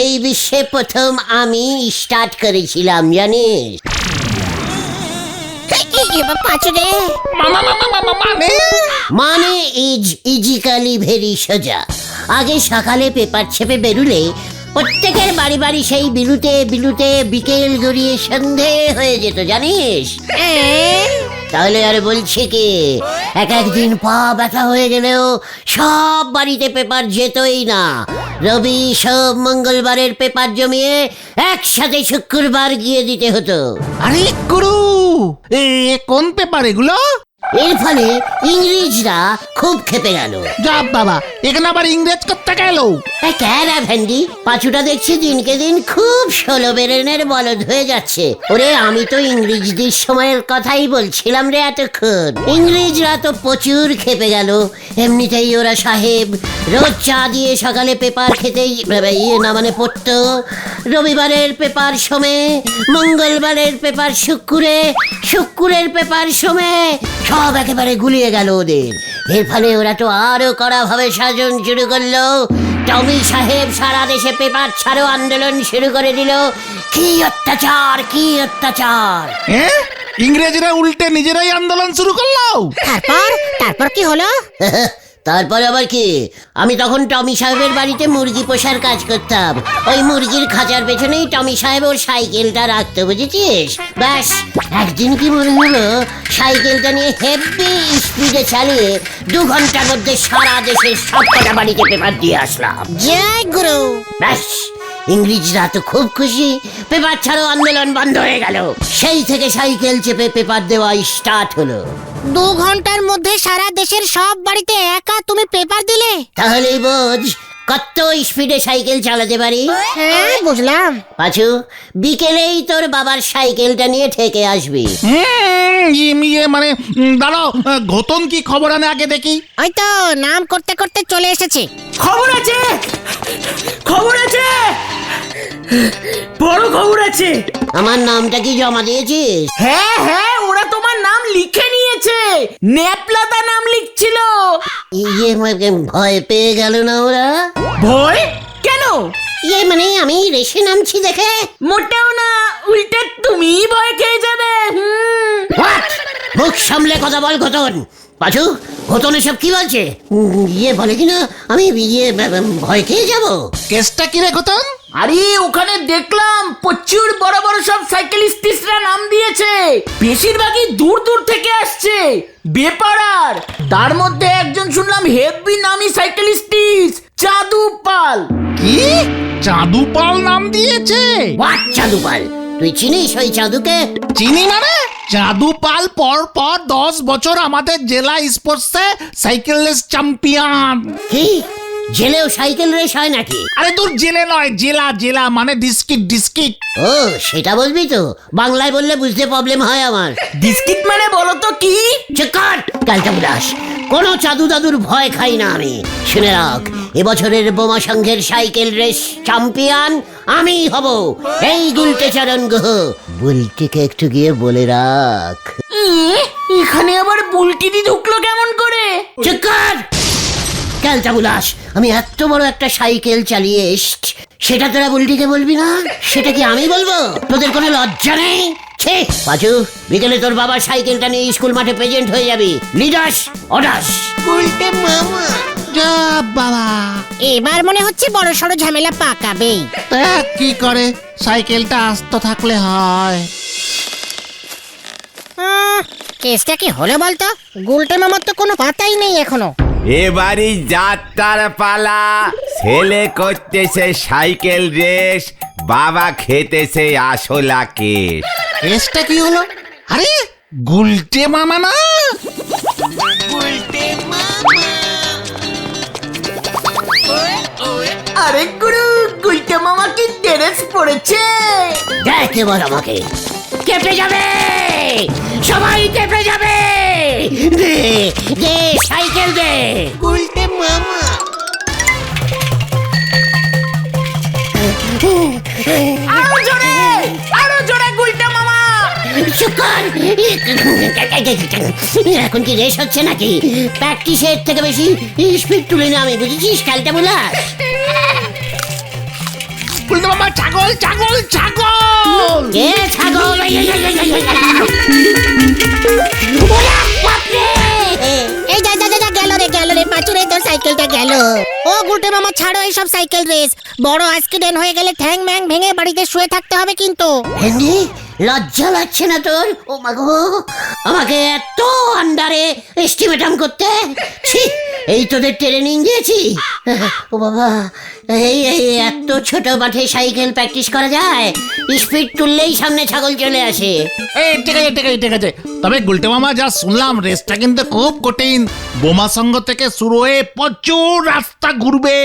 এই বিশ্বে প্রথম আমি স্টার্ট করেছিলাম, জানিস? পাঁচুরে মানে ইজিক্যালি ভেরি সোজা। আগে সকালে পেপার ছেপে বেরুলে প্রত্যেকের বাড়ি বাড়ি সেই বিলুতে বিলুতে বিকেল গড়িয়ে সন্ধে হয়ে যেত, জানিস? তাহলে আর বলছি কি, এক একদিন পা ব্যথা হয়ে গেলেও সব বাড়িতে পেপার যেতই না। রবি সব মঙ্গলবারের পেপার জমিয়ে একসাথে শুক্রবার গিয়ে দিতে হতো। আরে গুরু, এ কোন পেপার এগুলো? এর ফলে ইংরেজরা খুব খেপে গেল। যা বাবা, এখানে আবার ইংরেজ করতে গেল? ক্যারা ভেন্ডি, পাঁচুটা দেখছি দিনকে দিন খুব ষোলো বেরেনের বলদ হয়ে যাচ্ছে। ওরে আমি তো ইংরেজদের সময়ের কথাই বলছিলাম রে এতক্ষণ। ইংরেজরা তো প্রচুর খেপে গেল। এমনিতেই ওরা সাহেব রোজ চা দিয়ে সকালে পেপার খেতেই মানে পড়তো। রবিবারের পেপার সমে, মঙ্গলবারের পেপার শুক্রে, শুক্রের পেপার সমে, সব একেবারে গুলিয়ে গেল ওদের। এর ফলে ওরা তো আরো কড়া ভাবে শাসন শুরু করলো। টমি সাহেব সারা দেশে পেপার ছাড়ো আন্দোলন শুরু করে দিল। কি অত্যাচার, কি অত্যাচার! ইংরেজরা উল্টে নিজেরাই আন্দোলন শুরু করলো। তারপর কি হলো? তারপর আবার কি, আমি তখন টমি সাহেবের বাড়িতে মুরগি পোষার কাজ করতাম। ওই মুরগির খাঁচার পেছনেই টমি সাহেব ওর সাইকেলটা রাখতো, বুঝেছিস? ব্যাস একদিন কি মনে হলো, সাইকেলটা নিয়ে হেভি স্পিডে চালিয়ে 2 ঘন্টার মধ্যে সারা দেশের সবকটা বাড়িতে পেপার দিয়ে আসলাম। জয় গুরু। ব্যাস ইংরেজরা তো খুব খুশি, পেপার ছাড়ো আন্দোলন বন্ধ হয়ে গেল। সেই থেকে সাইকেল চেপে পেপার দেওয়া স্টার্ট হলো। 2 ঘন্টার মধ্যে সারা দেশের সব বাড়িতে একা তুমি পেপার দিলে? তাহলেই বোঝ কত স্পিডে সাইকেল চালাতে পারি। হ্যাঁ বুঝলাম। পাঁচু, বিকেলেই তোর বাবার সাইকেলটা নিয়ে ঠেকে আসবি। মানে দাঁড়াও, ঘটন কি খবর আনে আগে দেখি। ওই তো নাম করতে করতে চলে এসেছে। খবর আছে, খবর আছে, বড় খবর আছে। আমার নামটা কি জমা দিয়েছিস? হ্যাঁ হ্যাঁ, ওরা তোমার নাম লিখে নিয়েছে। নেপলাদা নাম লিখছিল। ভয় পেয়ে গেল না ওরা? ভয় কেন? মানে আমি রেসে নামছি দেখে? মোটেও না, উল্টে তুমি ভয় খেয়ে যাবে। মুখ সামলে কথা বল ঘটন। পাঁচু, ঘটন এসব কি বলছে? বলে কিনা আমি ভয় খেয়ে যাবো। কেসটা কি রে ঘটন? আরে ওখানে দেখলাম প্রচুর বড় বড় সব সাইকেলিস্টরা নাম দিয়েছে, বেশিরভাগই দূর দূর থেকে আসছে বেপাড়ার। তার মধ্যে একজন শুনলাম হেভি নামি সাইকেলিস্ট, চাঁদু পাল। কি চাঁদু পাল নাম দিয়েছে? হোয়াট চাঁদু পাল? তুই চিনিস ওই চাঁদুকে? চিনি মানে চাঁদু পাল পর 10 বছর আমাদের জেলা স্পোর্টসে সাইকেল রেস চ্যাম্পিয়ন। কি জেলেও সাইকেল রেস হয় নাকি? আরে তোর জেলে নয়, জেলা মানে ডিস্ট্রিক্ট। ও সেটা বলবি তো, বাংলায় বললে বুঝতে প্রবলেম হয় আমার। ডিস্ট্রিক্ট মানে বলো তো কি? চিকাট কালটা বুলাস, কোনো চাঁদু দাদুর ভয় খাই না আমি। শুনে রাখ, এবছরের বোমা সংঘের সাইকেল রেস চ্যাম্পিয়ন আমি হব, এই গুলটে চরণ গুহ। বুলটিকে একটু গিয়ে বলে রাখ। এখানে আবার বুলটিদি ঢুকলো কেমন করে? চিকাট কালটা বুলাস, আমি এত বড় একটা সাইকেল চালিয়ে এসছি, সেটা তোরা বুলটিকে বলবি না? সেটা কি আমি বলবো? তোদের কোনো লজ্জা নেই? ছে পাঁচু, বিকেলে তোর বাবার সাইকেলটা নিয়ে স্কুল মাঠে প্রেজেন্ট হয়ে যাবি। লিডাস অডাস। গুলটে মামা, যা বাবা, এবার মনে হচ্ছে বড় সড় ঝামেলা পাকাবেই। তা কি করে, সাইকেলটা আস্ত থাকলে হয়। কেসটা কি হলো বলতো? গুলটে মামার তো কোনো পাতাই নেই এখনো। এবারই যাত্রার পালা, ছেলে করতেছে সাইকেল রেস, বাবা খেতেছে আসলা কেস। কেসটা কি হলো? আরে গুলটে মামা না? আরে গুরু, গুলটে মামা কি ড্রেস পড়েছে? দেখ এবার আমাকে, কেঁপে যাবে, সবাই কেঁপে যাবে। দে দে সাইকেল দে। গুলটে মামা, আরো জোরে গুলটে মামা। শুকর, এখন কি রেস হচ্ছে নাকি? প্র্যাকটিসের থেকে বেশি স্পিড তুলে না আমি, বুঝেছিস খেলতে বলাস? গুলটে মামা ছাগল। কে ছাগল? এই যা গেল রে পাঁচুরে, তোর সাইকেলটা গেল। ও গুলটে মামা ছাড়ো এইসব সাইকেল রেস, বড় অ্যাক্সিডেন্ট হয়ে গেলে ঠ্যাং ম্যাং ভেঙে বাড়িতে শুয়ে থাকতে হবে কিন্তু। হেন্ডি, লজ্জা লাগছে না তোর? ও মাগো, আমাকে এত আন্ডারে এস্টিমেটাম করতে? ছি, এই তোদের ট্রেনিং দিয়েছি? ও বাবা, এই এত ছোট মাঠে সাইকেল প্র্যাকটিস করা যায়? স্পিড তুললেই সামনে ছাগল চলে আসে। এই ঠিক আছে। তবে গুলটে মামা, যা শুনলাম রেসটা কিন্তু খুব কঠিন। বোমা সংঘ থেকে শুরু হয়ে প্রচুর রাস্তা ঘুরবে।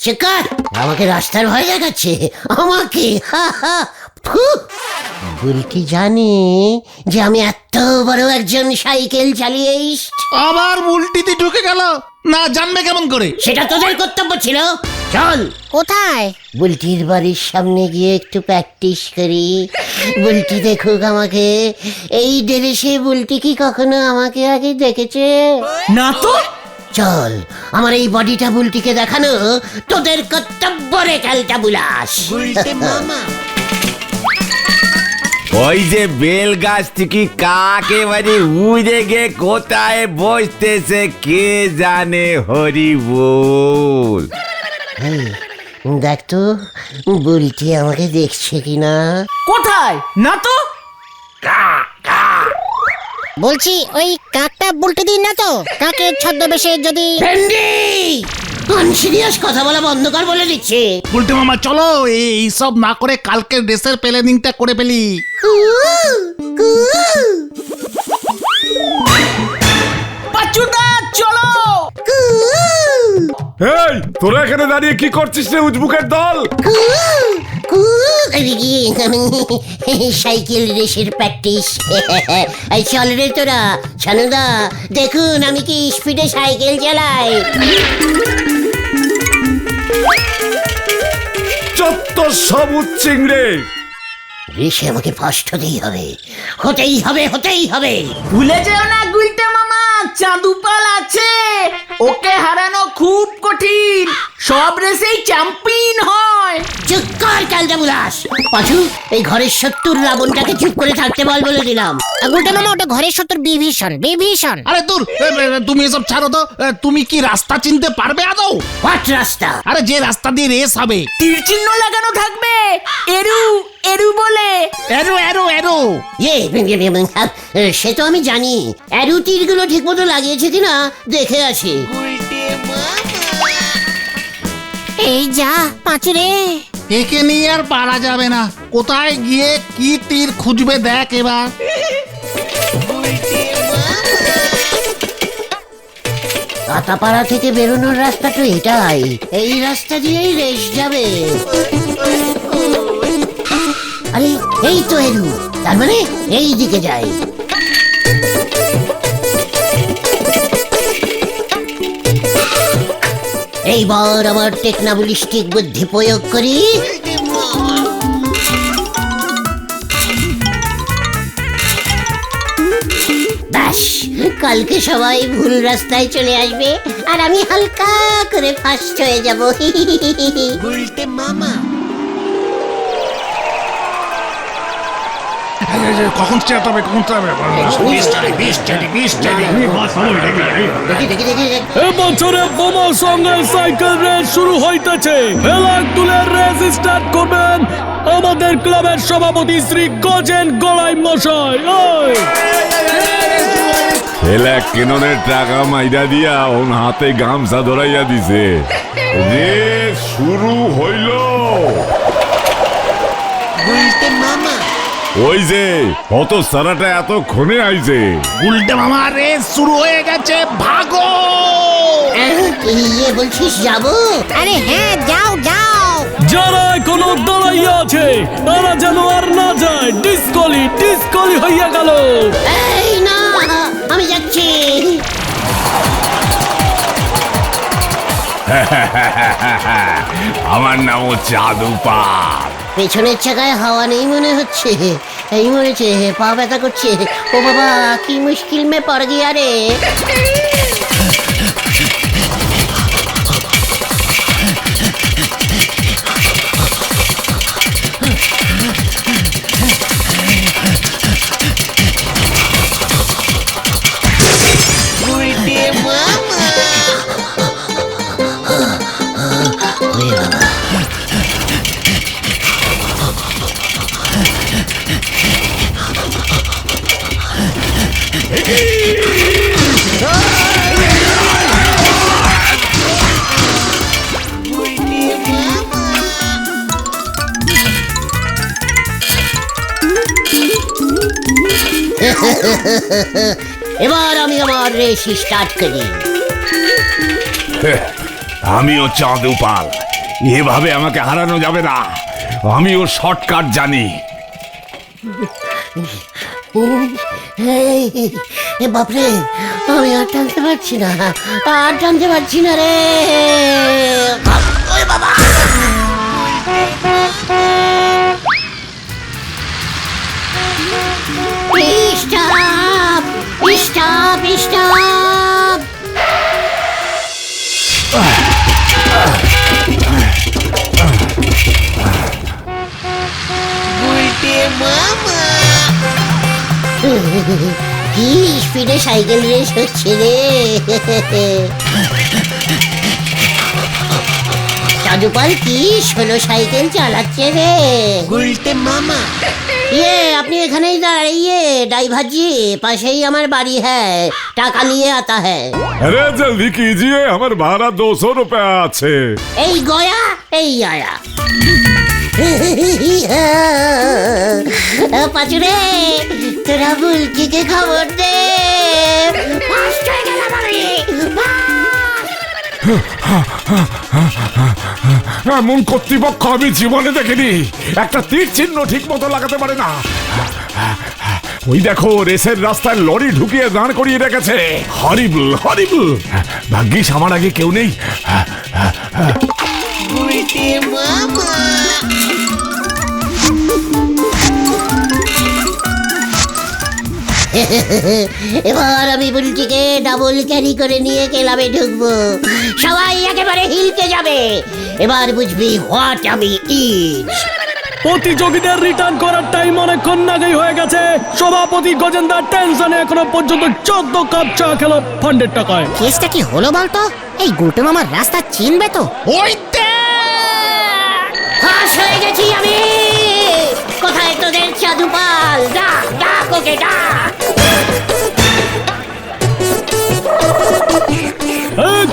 শিকার আমাকে রাস্তার ভয় দেখাচ্ছে আমাকে। বুলটি জানে যে আমি এত বড় একজন সাইকেল চালিয়ে এসেছি। আবার বুলটিতে ঢুকে গেল, না জানবে কেমন করে? সেটা তোদের কর্তব্য ছিল। চল কোথায়? বুলটির বাড়ির সামনে গিয়ে একটু প্র্যাকটিস করি, বুলটি দেখুক আমাকে। এই ড্রেসে বুলটি কি কখনো আমাকে আগে দেখেছে? না তো। চল, আমার এই বডিটা বুলটিকে দেখানো তোদের কর্তব্য রে খেলটা বুলাস। ওই যে বেল গাছ থেকে কাক এবারে উড়ে গে কোথায় বসতেছে কে জানে, হরি বল। দেখ তো বুলটি আমাকে দেখছে কিনা। কোথায়? না তো। বলছি ওই কাকটা বুলটে দিন না তো? কাকের ছদ্মবেশে যদি। সিরিয়াস কথা বলা বন্ধ কর বলে দিচ্ছে। গুলটে মামা চলো, এইসব না করে কালকে রেসের প্ল্যানিংটা করে ফেলি। পাচুদা চলো। এই তোরা এখানে দাঁড়িয়ে কি করছিস রে উজবুকের দল? সাইকেল রেসের প্র্যাকটিস। এই চল রে তোরা, ছানুদা দেখুন আমি কি স্পিডে সাইকেল চালাই। চত্ব সব উচ্চিংড়ে। রেসে আমাকে ফার্স্ট হতেই হবে। ভুলে যেও না গুলটে মামা, চাঁদুপাল আছে, ওকে হারানো খুব কঠিন। সব রেসেই চ্যাম্পিয়ন হয়। নয়। চুপ কর ক্যালটা বুলাস। পাঁচু, এই ঘরের 70 রাবণটাকে চুপ করে থাকতে বলে দিলাম। গুলটে মামা ওটা ঘরের সত্তর বিভীষণ বিভীষণ। আরে দূর, তুমি এসব ছাড়ো তো। তুমি কি রাস্তা চিনতে পারবে আদৌ? হোয়াট রাস্তা? আরে যে রাস্তা দিয়ে রেস হবে। তীর চিহ্ন লাগানো থাকবে, এরু এরু বলে। এরো এরো এরো। সে তো আমি জানি। অ্যারু তীরগুলো ঠিক মতো লাগিয়েছে কিনা দেখে আসি। এই যা পাঁচুরে। একে নিয়ে আর পারা যাবে না। কোথায় গিয়ে কি তীর খুঁজবে দেখ এবার। আতাপাড়া থেকে বেরোনোর রাস্তা তো এটাই। এই রাস্তা দিয়েই রেস যাবে। আরে এই তো এরু, তার মানে এই দিকে যাই। এইবার আমার টেকনোবলিস্টিক বুদ্ধি প্রয়োগ করি। ব্যাস, কালকে সবাই ভুল রাস্তায় চলে আসবে আর আমি হালকা করে ফার্স্ট হয়ে যাব। উল্টে মামা। কখন স্টার্ট হবে? এবছরে বোমার সঙ্গে সাইকেল রেস শুরু হইতেছে। ফেলাক তুলে রেস স্টার্ট করবেন আমাদের ক্লাবের সভাপতি শ্রী গজেন গলাই মশাই। ছেলে কেননের টাকা মাইরা দিয়া ওন হাতে গামছা ধরাইয়া দিছে। রে শুরু হইল। ওই যে অত সারাটা এতক্ষণে আইছে। উল্টে মামা রেস শুরু হয়ে গেছে, ভাগো। ইয়ে বলছিস যাবো? আরে হ্যাঁ যাও যাও। যারা কোনো দাঁড়াইয়া আছে তারা যেন আর না যায়। ডিসকলি ডিসকলি হইয়া গেল। এই না, আমি যাচ্ছি। আমার নাম চাঁদু পাল। পেছনের চাকায় হাওয়া নেই মনে হচ্ছে। এই মরেছে, পা ব্যথা করছে। ও বাবা, কি মুশকিল মে পড় গিয়া রে। এবার আমি আমার রেস স্টার্ট করি। আমিও চাঁদু পাল। এভাবে আমাকে হারানো যাবে না। আমিও শর্টকাট জানি। এ বাপরে, আমি আর টানতে পারছি না, আর টানতে পারছি না রে। ওই বাবা, স্টপ স্টপ স্টপ। কি স্পিডে সাইকেল রেস হচ্ছে রে। চাঁদুপাল কি সোলো সাইকেল চালাচ্ছে রে। উল্টে মামা। ये আপনি এখানেই দাঁড়িয়ে ড্রাইভার জি, পাশেই আমার বাড়ি হ্যাঁ, টাকা নিয়ে आता है। अरे जल्दी कीजिए, हमारे भाड़ा 200 रुपया আছে। এই গয়া এই আয়া। পাচুরে, তোরা বুলকিকে খবর দে। ফার্স্ট হয়ে গেলাম আমি। এমন কর্তৃপক্ষ আমি জীবনে দেখিনি। একটা তীর চিহ্ন ঠিক মতো লাগাতে পারে না। ওই দেখো, রেসের রাস্তায় লরি ঢুকিয়ে দাঁড় করিয়ে রেখেছে। হরিবল হরিবল। ভাগ্যিস আমার আগে কেউ নেই। এবার আমি বুলটিকে ডাবল ক্যারি করে নিয়ে ক্লাবে ঢুকবো, সবাই একেবারে হিলকে যাবে। এবার বুঝবি হোয়াট আমি ইট। প্রতিযোগীদের রিটার্ন করার টাইম অনেকক্ষণ আগেই হয়ে গেছে। সভাপতি গজেন্দার টেনশনে এখনো পর্যন্ত 14 কাপ চা খেলো ফান্ডের টাকায়। কেসটা কি হলো বলতো? এই গুলটে মামার রাস্তা চিনবে তো? ওই ফাঁস হয়ে গেছি আমি। কোথায় তোদের চাদুপাল? ডাক ডাক ওকে ডাক।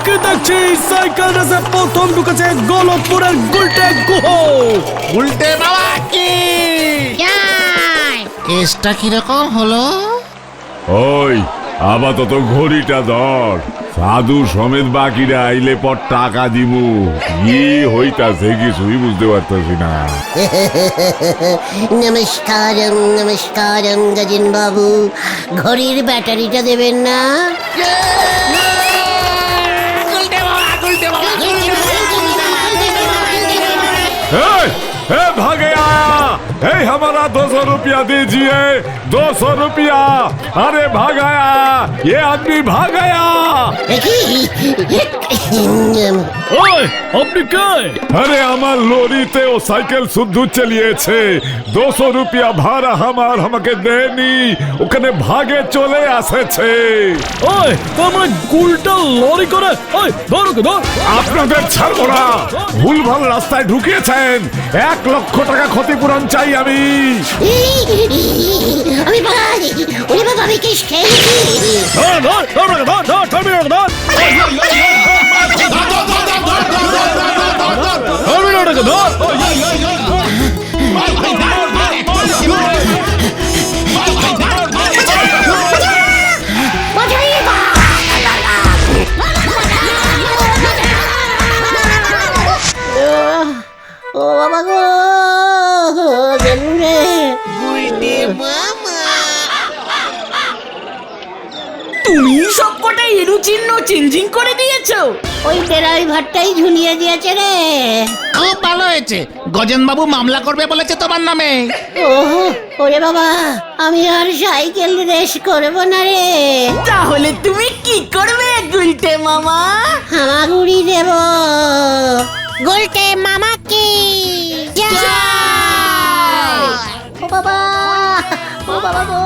কি দেখছি সাইকেল রেসে প্রথম ঢুকেছে গলতপুরের গুলটে গুহ। উল্টে বাবা কি কেসটা কিরকম হলো? ওই আপাতত ঘড়িটা ধর, সাধু সমেত বাকিরা আইলে পর টাকা দিমু। কি হইতাছে কিছুই বুঝতে পারতাছি না। নমস্কারম নমস্কারম গজেন বাবু, ঘড়ির ব্যাটারিটা দেবেন না? भागे आया, हे हमारा 200 रुपया दीजिए, 200 रुपया। अरे भाग आया, ये आदमी भाग गया। ওই আপনি কে? अरे আমার লরিতে ও সাইকেল শুদ্ধ চালিয়েছে, 200 রুপিয়া ভাড়া আমাকে দেনি, ওখানে ভাগে চলে আসেছে। ওই তোমার গুলটা লরি করে, ওই ধরো ধর। আপনাদের ছাড়বো না, ভুলভাল রাস্তায় ঢুকিয়েছেন, 1 লক্ষ টাকা ক্ষতিপূরণ চাই আমি। আমি ভাই, ওরে বাবা আমি কেস খেয়েছি। ধর ধর ধর ধর ধর ধর ধর ও বাবা গো, গেলুম রে। তুমি সব কটা এরু চিহ্ন চেঞ্জিং করে দিয়েছো? ওই ড্রাইভারটাই ঝুলিয়ে দিয়েছে রে। খুব ভালো হয়েছে, গজেন বাবু মামলা করবে বলেছে তোমার নামে। ওরে বাবা, আমি আর সাইকেল রেস করবো না রে। তাহলে তুমি কি করবে গুলটে মামা? হামাগুড়ি দেব। গুলটে মামা কি ও বাবা, ও বাবা গো।